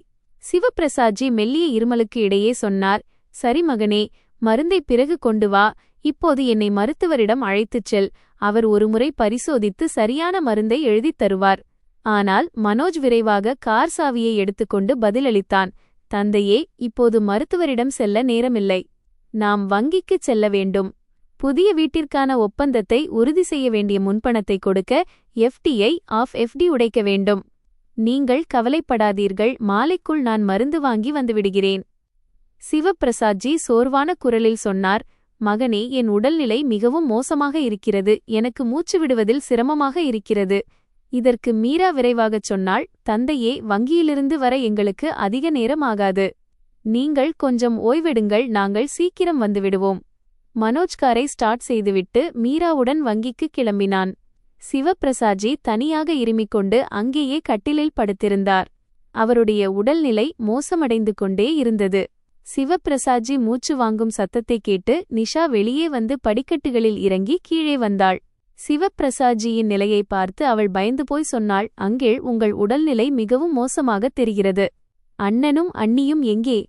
Speaker 1: சிவபிரசாத்ஜி மெல்லிய இருமலுக்கு இடையே சொன்னார். சரி மகனே, மருந்தை பிறகு கொண்டு வா. இப்போது என்னை மருத்துவரிடம் அழைத்துச் செல். அவர் ஒருமுறை பரிசோதித்து சரியான மருந்தை எழுதித் தருவார். ஆனால் மனோஜ் விரைவாக கார் சாவியை எடுத்துக்கொண்டு பதிலளித்தான். தந்தையே, இப்போது மருத்துவரிடம் செல்ல நேரமில்லை. நாம் வங்கிக்குச் செல்ல வேண்டும். புதிய வீட்டிற்கான ஒப்பந்தத்தை உறுதி செய்ய வேண்டிய முன்பணத்தை கொடுக்க FDI ஆஃப் FD உடைக்க வேண்டும். நீங்கள் கவலைப்படாதீர்கள், மாலைக்குள் நான் மருந்து வாங்கி வந்துவிடுகிறேன். சிவபிரசாத்ஜி சோர்வான குரலில் சொன்னார். மகனே, என் உடல்நிலை மிகவும் மோசமாக இருக்கிறது. எனக்கு மூச்சு விடுவதில் சிரமமாக இருக்கிறது. இதற்கு மீரா விரைவாகச் சொன்னாள். தந்தையே, வங்கியிலிருந்து வர எங்களுக்கு அதிக நேரம் ஆகாது. நீங்கள் கொஞ்சம் ஓய்வெடுங்கள், நாங்கள் சீக்கிரம் வந்துவிடுவோம். மனோஜ் காரை ஸ்டார்ட் செய்துவிட்டு மீராவுடன் வங்கிக்கு கிளம்பினான். சிவபிரசாத்ஜி தனியாக இருமிக்கொண்டு அங்கேயே கட்டிலில் படுத்திருந்தார். அவருடைய உடல்நிலை மோசமடைந்து கொண்டே இருந்தது. சிவபிரசாத்ஜி மூச்சு வாங்கும் சத்தத்தைக் கேட்டு நிஷா வெளியே வந்து படிக்கட்டுகளில் இறங்கி கீழே வந்தாள். சிவபிரசாத்ஜியின் நிலையை பார்த்து அவள் பயந்து போய் சொன்னாள். அங்கிள், உங்கள் உடல்நிலை மிகவும் மோசமாகத் தெரிகிறது. அண்ணனும் அண்ணியும் எங்கே?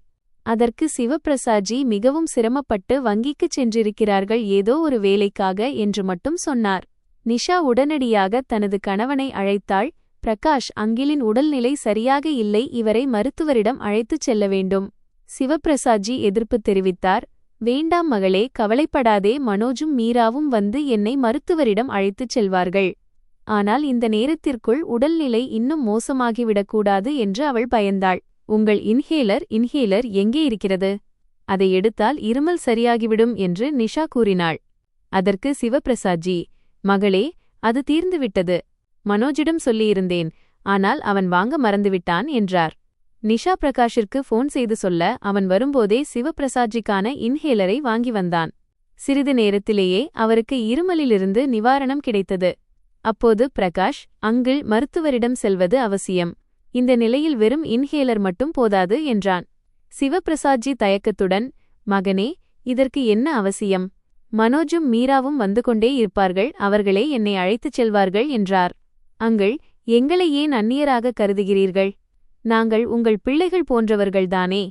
Speaker 1: அதற்கு சிவபிரசாத்ஜி மிகவும் சிரமப்பட்டு வங்கிக்குச் சென்றிருக்கிறார்கள், ஏதோ ஒரு வேலைக்காக என்று மட்டும் சொன்னார். நிஷா உடனடியாக தனது கணவனை அழைத்தாள். பிரகாஷ், அங்கிளின் உடல்நிலை சரியாக இல்லை, இவரை மருத்துவரிடம் அழைத்துச் செல்ல வேண்டும். சிவபிரசாத்ஜி எதிர்ப்பு தெரிவித்தார். வேண்டாம் மகளே, கவலைப்படாதே, மனோஜும் மீராவும் வந்து என்னை மருத்துவரிடம் அழைத்துச் செல்வார்கள். ஆனால் இந்த நேரத்திற்குள் உடல்நிலை இன்னும் மோசமாகிவிடக்கூடாது என்று அவள் பயந்தாள். உங்கள் இன்ஹேலர் எங்கே இருக்கிறது? அதை எடுத்தால் இருமல் சரியாகிவிடும் என்று நிஷா கூறினாள். அதற்கு சிவபிரசாத்ஜி, மகளே, அது தீர்ந்துவிட்டது. மனோஜிடம் சொல்லியிருந்தேன், ஆனால் அவன் வாங்க மறந்துவிட்டான் என்றார். நிஷா பிரகாஷிற்கு ஃபோன் செய்து சொல்ல அவன் வரும்போதே சிவபிரசாத்ஜிக்கான இன்ஹேலரை வாங்கி வந்தான். சிறிது நேரத்திலேயே அவருக்கு இருமலிலிருந்து நிவாரணம் கிடைத்தது. அப்போது பிரகாஷ், அங்கிள், மருத்துவரிடம் செல்வது அவசியம். இந்த நிலையில் வெறும் இன்ஹேலர் மட்டும் போதாது என்றான். சிவபிரசாத்ஜி தயக்கத்துடன், மகனே, இதற்கு என்ன அவசியம்? மனோஜும் மீராவும் வந்து கொண்டே இருப்பார்கள், அவர்களே என்னை அழைத்துச் செல்வார்கள் என்றார். அங்கள், எங்களை ஏன் அந்நியராக கருதுகிறீர்கள்? நாங்கள் உங்கள் பிள்ளைகள் போன்றவர்கள்தானே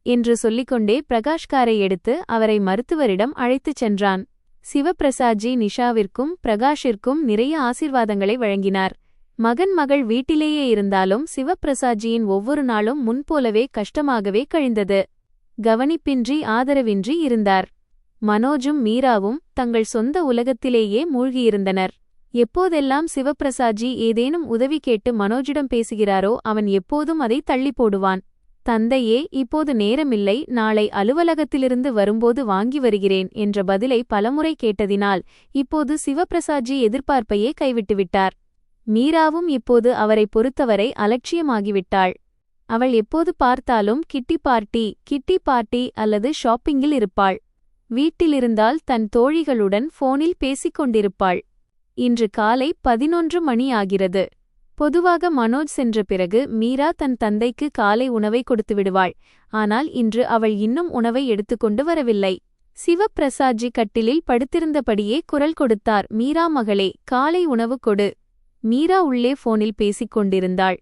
Speaker 1: என்று சொல்லிக்கொண்டே பிரகாஷ் காரை எடுத்து அவரை மருத்துவரிடம் அழைத்துச் சென்றான். சிவபிரசாத்ஜி நிஷாவிற்கும் பிரகாஷிற்கும் நிறைய ஆசீர்வாதங்களை வழங்கினார். மகன் மகள் வீட்டிலேயே இருந்தாலும் சிவபிரசாத்ஜியின் ஒவ்வொரு நாளும் முன்போலவே கஷ்டமாகவே கழிந்தது. கவனிப்பின்றி ஆதரவின்றி இருந்தார். மனோஜும் மீராவும் தங்கள் சொந்த உலகத்திலேயே மூழ்கியிருந்தனர். எப்போதெல்லாம் சிவபிரசாத்ஜி ஏதேனும் உதவி கேட்டு மனோஜிடம் பேசுகிறாரோ அவன் எப்போதும் அதை தள்ளி போடுவான். தந்தையே, இப்போது நேரமில்லை, நாளை அலுவலகத்திலிருந்து வரும்போது வாங்கி வருகிறேன் என்ற பதிலை பலமுறை கேட்டதினால் இப்போது சிவபிரசாத்ஜி எதிர்பார்ப்பையே கைவிட்டுவிட்டார். மீராவும் இப்போது அவரை பொறுத்தவரை அலட்சியமாகிவிட்டாள். அவள் எப்போது பார்த்தாலும் கிட்டி பார்ட்டி அல்லது ஷாப்பிங்கில் இருப்பாள். வீட்டிலிருந்தால் தன் தோழிகளுடன் போனில் பேசிக் கொண்டிருப்பாள். இன்று காலை 11 மணி ஆகிறது. பொதுவாக மனோஜ் சென்ற பிறகு மீரா தன் தந்தைக்கு காலை உணவை கொடுத்து விடுவாள். ஆனால் இன்று அவள் இன்னும் உணவை எடுத்துக்கொண்டு வரவில்லை. சிவபிரசாத்ஜி கட்டிலில் படுத்திருந்தபடியே குரல் கொடுத்தார், மீரா மகளே, காலை உணவு கொடு. மீரா உள்ளே போனில் பேசிக் கொண்டிருந்தாள்.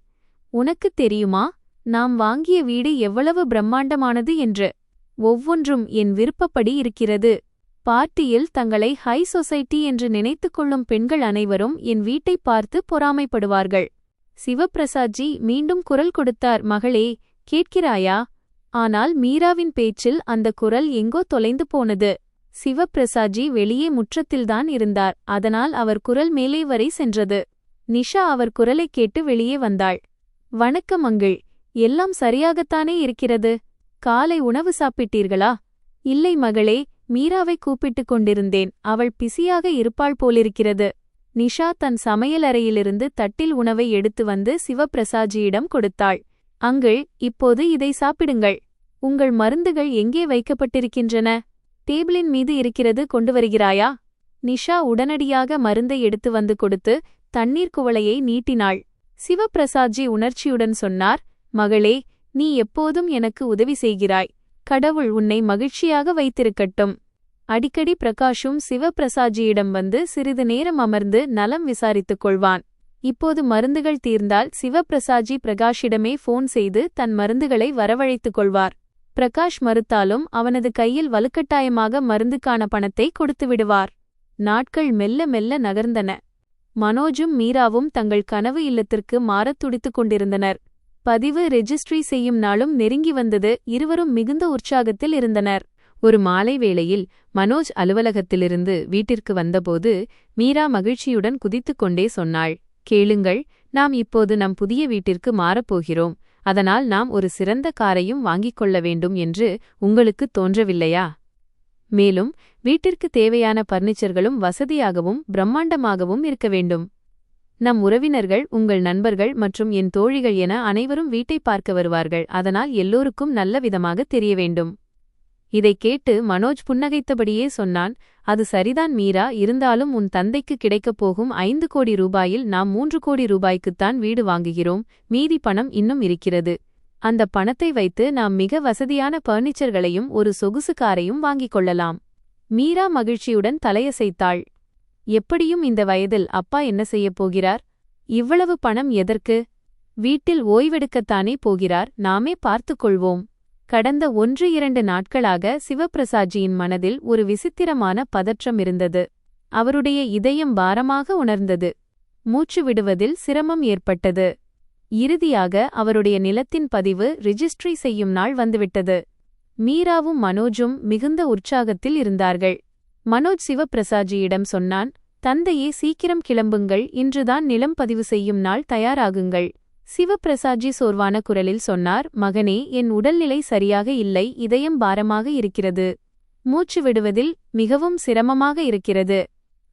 Speaker 1: உனக்குத் தெரியுமா, நாம் வாங்கிய வீடு எவ்வளவு பிரம்மாண்டமானது என்று? ஒவ்வொன்றும் என் விருப்பப்படி இருக்கிறது. பார்ட்டியில் தங்களை ஹை சொசைட்டி என்று நினைத்துக் கொள்ளும் பெண்கள் அனைவரும் என் வீட்டை பார்த்து பொறாமைப்படுவார்கள். சிவபிரசாத்ஜி மீண்டும் குரல் கொடுத்தார், மகளே, கேட்கிறாயா? ஆனால் மீராவின் பேச்சில் அந்த குரல் எங்கோ தொலைந்து போனது. சிவபிரசாத்ஜி வெளியே முற்றத்தில்தான் இருந்தார். அதனால் அவர் குரல் மேலே வரை சென்றது. நிஷா அவர் குரலைக் கேட்டு வெளியே வந்தாள். வணக்கம் அங்கிள், எல்லாம் சரியாகத்தானே இருக்கிறது. காலை உணவு சாப்பிட்டீர்களா? இல்லை மகளே, மீராவை கூப்பிட்டுக் கொண்டிருந்தேன். அவள் பிஸியாக இருப்பாள் போலிருக்கிறது. நிஷா தன் சமையலறையிலிருந்து தட்டில் உணவை எடுத்து வந்து சிவபிரசாத்ஜியிடம் கொடுத்தாள். அங்கிள், இப்போது இதை சாப்பிடுங்கள். உங்கள் மருந்துகள் எங்கே வைக்கப்பட்டிருக்கின்றன? டேபிளின் மீது இருக்கிறது, கொண்டு வருகிறாயா? நிஷா உடனடியாக மருந்தை எடுத்து வந்து கொடுத்து தண்ணீர் குவளையை நீட்டினாள். சிவபிரசாத்ஜி உணர்ச்சியுடன் சொன்னார், மகளே, நீ எப்போதும் எனக்கு உதவி செய்கிறாய். கடவுள் உன்னை மகிழ்ச்சியாக வைத்திருக்கட்டும். அடிக்கடி பிரகாஷும் சிவபிரசாத்ஜியிடம் வந்து சிறிது நேரம் அமர்ந்து நலம் விசாரித்துக் கொள்வான். இப்போது மருந்துகள் தீர்ந்தால் சிவபிரசாத்ஜி பிரகாஷிடமே போன் செய்து தன் மருந்துகளை வரவழைத்துக் கொள்வார். பிரகாஷ் மறுத்தாலும் அவனது கையில் வலுக்கட்டாயமாக மருந்துக்கான பணத்தை கொடுத்து விடுவார். நாட்கள் மெல்ல மெல்ல நகர்ந்தன. மனோஜும் மீராவும் தங்கள் கனவு இல்லத்திற்கு மாறத் துடித்துக் கொண்டிருந்தனர். பதிவு ரெஜிஸ்ட்ரி செய்யும் நாளும் நெருங்கி வந்தது. இருவரும் மிகுந்த உற்சாகத்தில் இருந்தனர். ஒரு மாலை வேளையில் மனோஜ் அலுவலகத்திலிருந்து வீட்டிற்கு வந்தபோது மீரா மகிழ்ச்சியுடன் குதித்துக் கொண்டே சொன்னாள், கேளுங்கள், நாம் இப்போது நம் புதிய வீட்டிற்கு மாறப்போகிறோம். அதனால் நாம் ஒரு சிறந்த காரையும் வாங்கிக் கொள்ள வேண்டும் என்று உங்களுக்கு தோன்றவில்லையா? மேலும் வீட்டிற்கு தேவையான பர்னிச்சர்களும் வசதியாகவும் பிரம்மாண்டமாகவும் இருக்க வேண்டும். நம் உறவினர்கள், உங்கள் நண்பர்கள் மற்றும் என் தோழிகள் என அனைவரும் வீட்டை பார்க்க வருவார்கள். அதனால் எல்லோருக்கும் நல்ல விதமாக தெரிய வேண்டும். இதைக் கேட்டு மனோஜ் புன்னகைத்தபடியே சொன்னான், அது சரிதான் மீரா, இருந்தாலும் உன் தந்தைக்கு கிடைக்கப் போகும் 5 கோடி ரூபாயில் நாம் 3 கோடி ரூபாய்க்குத்தான் வீடு வாங்குகிறோம். மீதி பணம் இன்னும் இருக்கிறது. அந்த பணத்தை வைத்து நாம் மிக வசதியான பர்னிச்சர்களையும் ஒரு சொகுசு காரையும் வாங்கிக் கொள்ளலாம். மீரா மகிழ்ச்சியுடன் தலையசைத்தாள். எப்படியும் இந்த வயதில் அப்பா என்ன செய்யப் போகிறார்? இவ்வளவு பணம் எதற்கு? வீட்டில் ஓய்வெடுக்கத்தானே போகிறார். நாமே பார்த்துக் கொள்வோம். கடந்த 1-2 நாட்களாக சிவபிரசாத்ஜியின் மனதில் ஒரு விசித்திரமான பதற்றம் இருந்தது. அவருடைய இதயம் பாரமாக உணர்ந்தது. மூச்சு விடுவதில் சிரமம் ஏற்பட்டது. இறுதியாக அவருடைய நிலத்தின் பதிவு ரிஜிஸ்ட்ரி செய்யும் நாள் வந்துவிட்டது. மீராவும் மனோஜும் மிகுந்த உற்சாகத்தில் இருந்தார்கள். மனோஜ் சிவபிரசாத்ஜியிடம் சொன்னான், தந்தையே, சீக்கிரம் கிளம்புங்கள், இன்றுதான் நிலம் பதிவு செய்யும் நாள், தயாராகுங்கள். சிவபிரசாத்ஜி சோர்வான குரலில் சொன்னார், மகனே, என் உடல்நிலை சரியாக இல்லை, இதயம் பாரமாக இருக்கிறது. மூச்சு விடுவதில் மிகவும் சிரமமாக இருக்கிறது.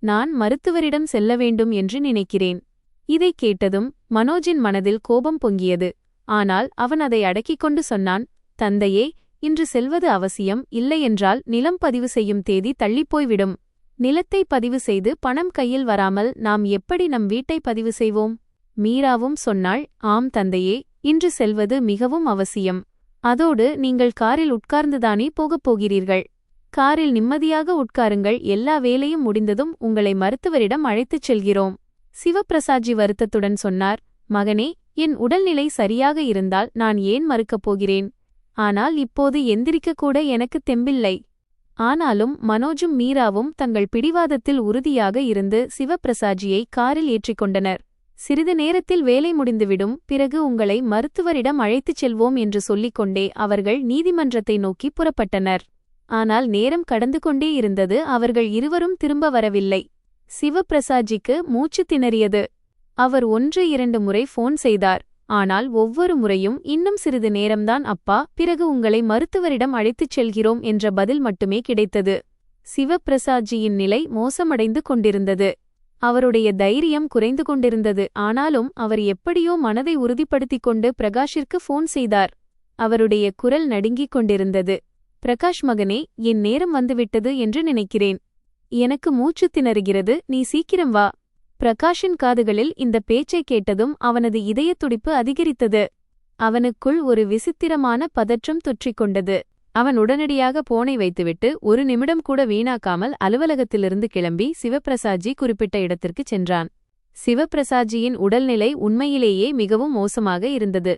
Speaker 1: நான் மருத்துவரிடம் செல்ல வேண்டும் என்று நினைக்கிறேன். இதைக் கேட்டதும் மனோஜின் மனதில் கோபம் பொங்கியது. ஆனால் அவன் அதை அடக்கிக் கொண்டு சொன்னான், தந்தையே, இன்று செல்வது அவசியம், இல்லையென்றால் நிலம் பதிவு செய்யும் தேதி தள்ளிப்போய்விடும். நிலத்தை பதிவு செய்து பணம் கையில் வராமல் நாம் எப்படி நம் வீட்டை பதிவு செய்வோம்? மீராவும் சொன்னாள், ஆம் தந்தையே, இன்று செல்வது மிகவும் அவசியம். அதோடு நீங்கள் காரில் உட்கார்ந்துதானே போகப் போகிறீர்கள். காரில் நிம்மதியாக உட்காருங்கள், எல்லா வேலையும் முடிந்ததும் உங்களை மருத்துவரிடம் அழைத்துச் செல்கிறோம். சிவபிரசாத்ஜி வருத்தத்துடன் சொன்னார், மகனே, என் உடல்நிலை சரியாக இருந்தால் நான் ஏன் மறுக்கப் போகிறேன்? ஆனால் இப்போது எந்திரிக்கக்கூட எனக்கு தெம்பில்லை. ஆனாலும் மனோஜும் மீராவும் தங்கள் பிடிவாதத்தில் உறுதியாக இருந்து சிவபிரசாத்ஜியை காரில் ஏற்றிக்கொண்டனர். சிறிது நேரத்தில் வேலை முடிந்துவிடும், பிறகு உங்களை மருத்துவரிடம் அழைத்துச் செல்வோம் என்று சொல்லிக்கொண்டே அவர்கள் நீதிமன்றத்தை நோக்கி புறப்பட்டனர். ஆனால் நேரம் கடந்து கொண்டே இருந்தது, அவர்கள் இருவரும் திரும்ப வரவில்லை. சிவபிரசாத்ஜிக்கு மூச்சு திணறியது. அவர் 1-2 முறை ஃபோன் செய்தார். ஆனால் ஒவ்வொரு முறையும் இன்னும் சிறிது நேரம்தான் அப்பா, பிறகு உங்களை மருத்துவரிடம் அழைத்துச் செல்கிறோம் என்ற பதில் மட்டுமே கிடைத்தது. சிவபிரசாத்ஜியின் நிலை மோசமடைந்து கொண்டிருந்தது. அவருடைய தைரியம் குறைந்து கொண்டிருந்தது. ஆனாலும் அவர் எப்படியோ மனதை உறுதிப்படுத்திக் கொண்டு பிரகாஷிற்கு ஃபோன் செய்தார். அவருடைய குரல் நடுங்கிக் கொண்டிருந்தது. பிரகாஷ் மகனே, என் நேரம் வந்துவிட்டது என்று நினைக்கிறேன். எனக்கு மூச்சு திணறுகிறது, நீ சீக்கிரம் வா. பிரகாஷின் காதுகளில் இந்த பேச்சைக் கேட்டதும் அவனது இதயத் துடிப்பு அதிகரித்தது. அவனுக்குள் ஒரு விசித்திரமான பதற்றம் தொற்றிக்கொண்டது. அவன் உடனடியாக போனை வைத்துவிட்டு 1 நிமிடம் கூட வீணாக்காமல் அலுவலகத்திலிருந்து கிளம்பி சிவபிரசாத்ஜி குறிப்பிட்ட இடத்திற்குச் சென்றான். சிவபிரசாத்ஜியின் உடல்நிலை உண்மையிலேயே மிகவும் மோசமாக இருந்தது.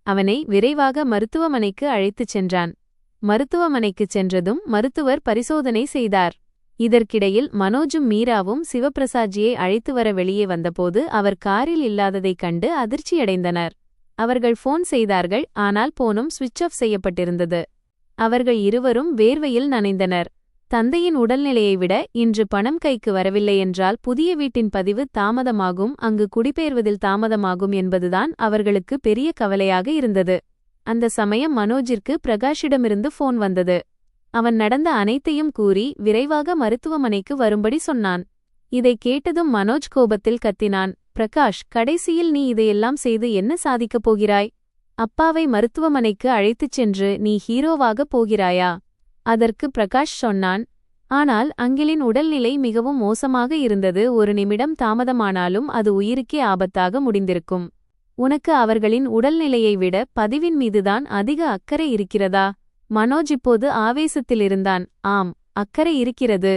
Speaker 1: அவனை விரைவாக மருத்துவமனைக்கு அழைத்துச் சென்றான். மருத்துவமனைக்குச் சென்றதும் மருத்துவர் பரிசோதனை செய்தார். இதற்கிடையில் மனோஜும் மீராவும் சிவபிரசாத்ஜியை அழைத்து வர வெளியே வந்தபோது அவர் காரில் இல்லாததைக் கண்டு அதிர்ச்சியடைந்தனர். அவர்கள் ஃபோன் செய்தார்கள், ஆனால் போனும் சுவிட்ச் ஆஃப் செய்யப்பட்டிருந்தது. அவர்கள் இருவரும் வேர்வையில் நனைந்தனர். தந்தையின் உடல்நிலையை விட இன்று பணம் கைக்கு வரவில்லை என்றால் புதிய வீட்டின் பதிவு தாமதமாகும், அங்கு குடிபெயர்வதில் தாமதமாகும் என்பதுதான் அவர்களுக்கு பெரிய கவலையாக இருந்தது. அந்த சமயம் மனோஜிற்கு பிரகாஷிடமிருந்து ஃபோன் வந்தது. அவன் நடந்த அனைத்தையும் கூறி விரைவாக மருத்துவமனைக்கு வரும்படி சொன்னான். இதைக் கேட்டதும் மனோஜ் கோபத்தில் கத்தினான், பிரகாஷ், கடைசியில் நீ இதையெல்லாம் செய்து என்ன சாதிக்கப் போகிறாய்? அப்பாவை மருத்துவமனைக்கு அழைத்துச் சென்று நீ ஹீரோவாகப் போகிறாயா? அதற்கு பிரகாஷ் சொன்னான், ஆனால் அங்கிலின் உடல்நிலை மிகவும் மோசமாக இருந்தது. 1 நிமிடம் தாமதமானாலும் அது உயிருக்கே ஆபத்தாக முடிந்திருக்கும். உனக்கு அவர்களின் உடல்நிலையை விட பதிவின் மீதுதான் அதிக அக்கறை இருக்கிறதா? மனோஜ் இப்போது ஆவேசத்தில் இருந்தான். ஆம், அக்கறை இருக்கிறது.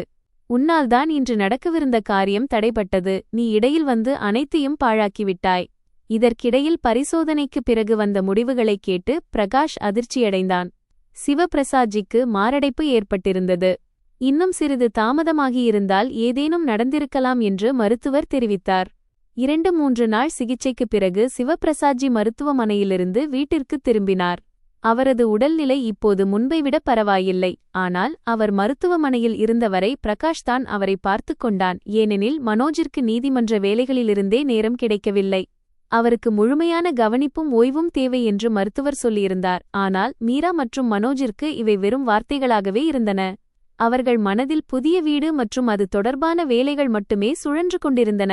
Speaker 1: உன்னால்தான் இன்று நடக்கவிருந்த காரியம் தடைபட்டது. நீ இடையில் வந்து அனைத்தையும் பாழாக்கிவிட்டாய். இதற்கிடையில் பரிசோதனைக்குப் பிறகு வந்த முடிவுகளைக் கேட்டு பிரகாஷ் அதிர்ச்சியடைந்தான். சிவபிரசாத்ஜிக்கு மாரடைப்பு ஏற்பட்டிருந்தது. இன்னும் சிறிது தாமதமாகியிருந்தால் ஏதேனும் நடந்திருக்கலாம் என்று மருத்துவர் தெரிவித்தார். 2-3 நாள் சிகிச்சைக்குப் பிறகு சிவபிரசாத்ஜி மருத்துவமனையிலிருந்து வீட்டிற்குத் திரும்பினார். அவரது உடல்நிலை இப்போது முன்பைவிட பரவாயில்லை. ஆனால் அவர் மருத்துவமனையில் இருந்தவரை பிரகாஷ் தான் அவரை பார்த்துக் கொண்டான். ஏனெனில் மனோஜிற்கு நீதிமன்ற வேலைகளிலிருந்தே நேரம் கிடைக்கவில்லை. அவருக்கு முழுமையான கவனிப்பும் ஓய்வும் தேவை என்று மருத்துவர் சொல்லியிருந்தார். ஆனால் மீரா மற்றும் மனோஜிற்கு இவை வெறும் வார்த்தைகளாகவே இருந்தன. அவர்கள் மனதில் புதிய வீடு மற்றும் அது தொடர்பான வேலைகள் மட்டுமே சுழன்று கொண்டிருந்தன.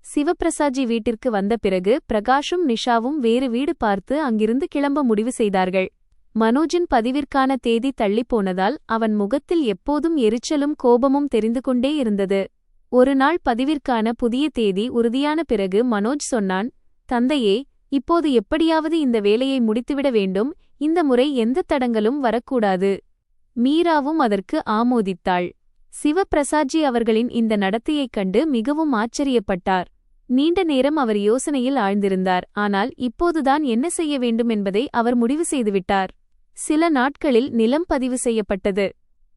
Speaker 1: சிவபிரசாத்ஜி வீட்டிற்கு வந்த பிறகு பிரகாஷும் நிஷாவும் வேறு வீடு பார்த்து அங்கிருந்து கிளம்ப முடிவு செய்தார்கள். மனோஜின் பதிவிற்கான தேதி தள்ளிப்போனதால் அவன் முகத்தில் எப்போதும் எரிச்சலும் கோபமும் தெரிந்து கொண்டே இருந்தது. ஒரு நாள் பதிவிற்கான புதிய தேதி உறுதியான பிறகு மனோஜ் சொன்னான், தந்தையே, இப்போது எப்படியாவது இந்த வேலையை முடித்துவிட வேண்டும். இந்த முறை எந்த தடங்களும் வரக்கூடாது. மீராவும் அதற்கு ஆமோதித்தாள். சிவபிரசாத்ஜி அவர்களின் இந்த நடத்தையைக் கண்டு மிகவும் ஆச்சரியப்பட்டார். நீண்ட நேரம் அவர் யோசனையில் ஆழ்ந்திருந்தார். ஆனால் இப்போதுதான் என்ன செய்ய வேண்டும் என்பதை அவர் முடிவு செய்துவிட்டார். சில நாட்களில் நிலம் பதிவு செய்யப்பட்டது.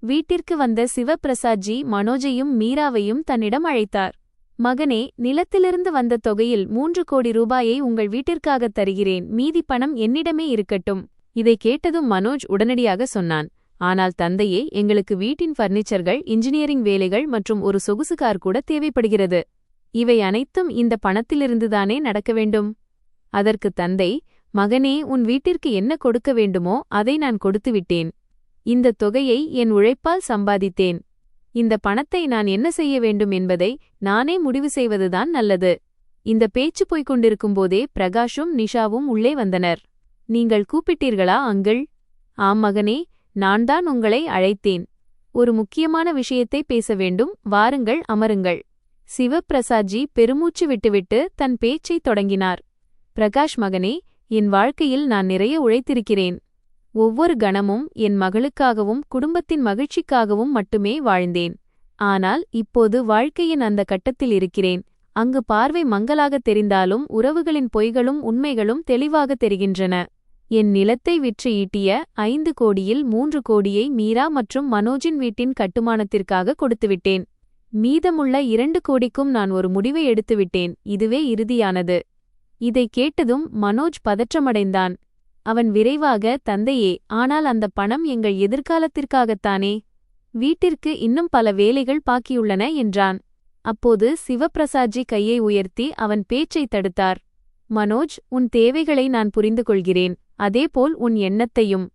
Speaker 1: வீட்டிற்கு வந்த சிவபிரசாத்ஜி மனோஜையும் மீராவையும் தன்னிடம் அழைத்தார். மகனே, நிலத்திலிருந்து வந்த தொகையில் 3 கோடி ரூபாயை உங்கள் வீட்டிற்காகத் தருகிறேன். மீதி பணம் என்னிடமே இருக்கட்டும். இதை கேட்டதும் மனோஜ் உடனடியாக சொன்னான், ஆனால் தந்தையே, எங்களுக்கு வீட்டின் பர்னிச்சர்கள், இன்ஜினியரிங் வேலைகள் மற்றும் ஒரு சொகுசு கார் கூட தேவைப்படுகிறது. இவை அனைத்தும் இந்த பணத்திலிருந்துதானே நடக்க வேண்டும். அதற்கு தந்தை, மகனே, உன் வீட்டிற்கு என்ன கொடுக்க வேண்டுமோ அதை நான் கொடுத்துவிட்டேன். இந்த தொகையை என் உழைப்பால் சம்பாதித்தேன். இந்த பணத்தை நான் என்ன செய்ய வேண்டும் என்பதை நானே முடிவு செய்வதுதான் நல்லது. இந்த பேச்சு போய்க் கொண்டிருக்கும்போதே பிரகாஷும் நிஷாவும் உள்ளே வந்தனர். நீங்கள் கூப்பிட்டீர்களா அங்கிள்? ஆம் மகனே, நான்தான் உங்களை அழைத்தேன். ஒரு முக்கியமான விஷயத்தை பேச வேண்டும். வாருங்கள், அமருங்கள். சிவபிரசாத்ஜி பெருமூச்சு விட்டுவிட்டு தன் பேச்சைத் தொடங்கினார். பிரகாஷ் மகனே, என் வாழ்க்கையில் நான் நிறைய உழைத்திருக்கிறேன். ஒவ்வொரு கணமும் என் மகளுக்காகவும் குடும்பத்தின் மகிழ்ச்சிக்காகவும் மட்டுமே வாழ்ந்தேன். ஆனால் இப்போது வாழ்க்கையின் அந்த கட்டத்தில் இருக்கிறேன். அங்கு பார்வை மங்கலாகத் தெரிந்தாலும் உறவுகளின் பொய்களும் உண்மைகளும் தெளிவாகத் தெரிகின்றன. என் நிலத்தை விற்று ஈட்டிய 5 கோடியில் 3 கோடியை மீரா மற்றும் மனோஜின் வீட்டின் கட்டுமானத்திற்காக கொடுத்துவிட்டேன். மீதமுள்ள 2 கோடிக்கும் நான் ஒரு முடிவை எடுத்துவிட்டேன். இதுவே இறுதியானது. இதைக் கேட்டதும் மனோஜ் பதற்றமடைந்தான். அவன் விரைவாக, தந்தையே, ஆனால் அந்த பணம் எங்கள் எதிர்காலத்திற்காகத்தானே? வீட்டிற்கு இன்னும் பல வேலைகள் பாக்கியுள்ளன என்றான். அப்போது சிவபிரசாத்ஜி கையை உயர்த்தி அவன் பேச்சைத் தடுத்தார். மனோஜ், உன் தேவைகளை நான் புரிந்து கொள்கிறேன். அதேபோல் உன் எண்ணத்தையும்.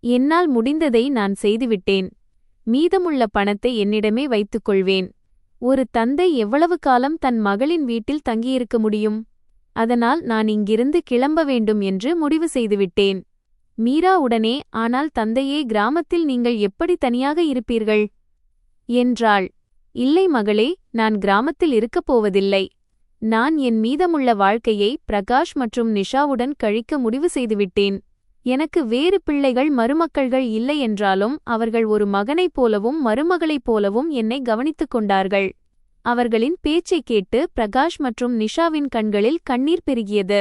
Speaker 1: என்னால் முடிந்ததை நான் செய்துவிட்டேன். மீதமுள்ள பணத்தை என்னிடமே வைத்துக் கொள்வேன். ஒரு தந்தை எவ்வளவு காலம் தன் மகளின் வீட்டில் தங்கியிருக்க முடியும்? அதனால் நான் இங்கிருந்து கிளம்ப வேண்டும் என்று முடிவு செய்துவிட்டேன். மீரா உடனே, ஆனால் தந்தையே, கிராமத்தில் நீங்கள் எப்படி தனியாக இருப்பீர்கள் என்றாள். இல்லை மகளே, நான் கிராமத்தில் இருக்கப் போவதில்லை. நான் என் மீதமுள்ள வாழ்க்கையை பிரகாஷ் மற்றும் நிஷாவுடன் கழிக்க முடிவு செய்துவிட்டேன். எனக்கு வேறு பிள்ளைகள் மருமக்கள்கள் இல்லை என்றாலும் அவர்கள் ஒரு மகனைப் போலவும் மருமகளைப் போலவும் என்னை கவனித்துக் கொண்டார்கள். அவர்களின் பேச்சைக் கேட்டு பிரகாஷ் மற்றும் நிஷாவின் கண்களில் கண்ணீர் பெருகியது.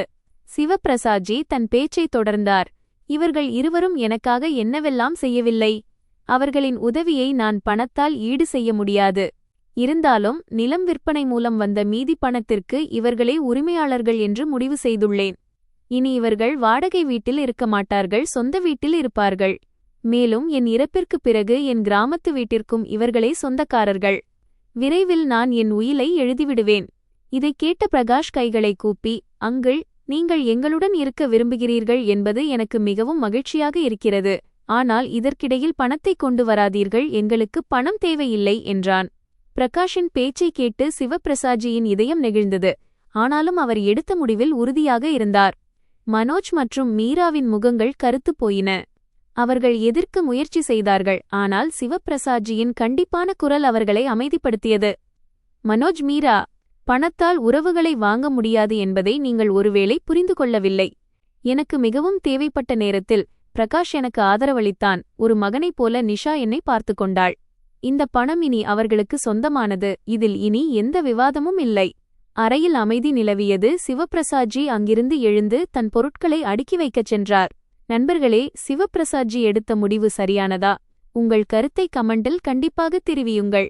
Speaker 1: சிவபிரசாத்ஜி தன் பேச்சைத் தொடர்ந்தார். இவர்கள் இருவரும் எனக்காக என்னவெல்லாம் செய்யவில்லை. அவர்களின் உதவியை நான் பணத்தால் ஈடு செய்ய முடியாது. இருந்தாலும் நிலம் விற்பனை மூலம் வந்த மீதி பணத்திற்கு இவர்களே உரிமையாளர்கள் என்று முடிவு செய்துள்ளேன். இனி இவர்கள் வாடகை வீட்டில் இருக்க மாட்டார்கள், சொந்த வீட்டில் இருப்பார்கள். மேலும் என் இறப்பிற்குப் பிறகு என் கிராமத்து வீட்டிற்கும் இவர்களே சொந்தக்காரர்கள். விரைவில் நான் என் உயிலை எழுதிவிடுவேன். இதைக் கேட்ட பிரகாஷ் கைகளை கூப்பி, அங்கிள், நீங்கள் எங்களுடன் இருக்க விரும்புகிறீர்கள் என்பது எனக்கு மிகவும் மகிழ்ச்சியாக இருக்கிறது. ஆனால் இதற்கிடையில் பணத்தை கொண்டு வராதீர்கள், எங்களுக்கு பணம் தேவையில்லை என்றான். பிரகாஷின் பேச்சைக் கேட்டு சிவபிரசாத்ஜியின் இதயம் நெகிழ்ந்தது. ஆனாலும் அவர் எடுத்த முடிவில் உறுதியாக இருந்தார். மனோஜ் மற்றும் மீராவின் முகங்கள் கருத்துப் போயின. அவர்கள் எதிர்க்க முயற்சி செய்தார்கள். ஆனால் சிவபிரசாத்ஜியின் கண்டிப்பான குரல் அவர்களை அமைதிப்படுத்தியது. மனோஜ், மீரா, பணத்தால் உறவுகளை வாங்க முடியாது என்பதை நீங்கள் ஒருவேளை புரிந்து கொள்ளவில்லை. எனக்கு மிகவும் தேவைப்பட்ட நேரத்தில் பிரகாஷ் எனக்கு ஆதரவளித்தான். ஒரு மகனைப் போல நிஷா என்னை பார்த்து கொண்டாள். இந்த பணம் இனி அவர்களுக்கு சொந்தமானது. இதில் இனி எந்த விவாதமும் இல்லை. அறையில் அமைதி நிலவியது. சிவபிரசாத்ஜி அங்கிருந்து எழுந்து தன் பொருட்களை அடுக்கி வைக்கச் சென்றார். நண்பர்களே, சிவபிரசாத்ஜி எடுத்த முடிவு சரியானதா? உங்கள் கருத்தை கமெண்டில் கண்டிப்பாக தெரிவியுங்கள்.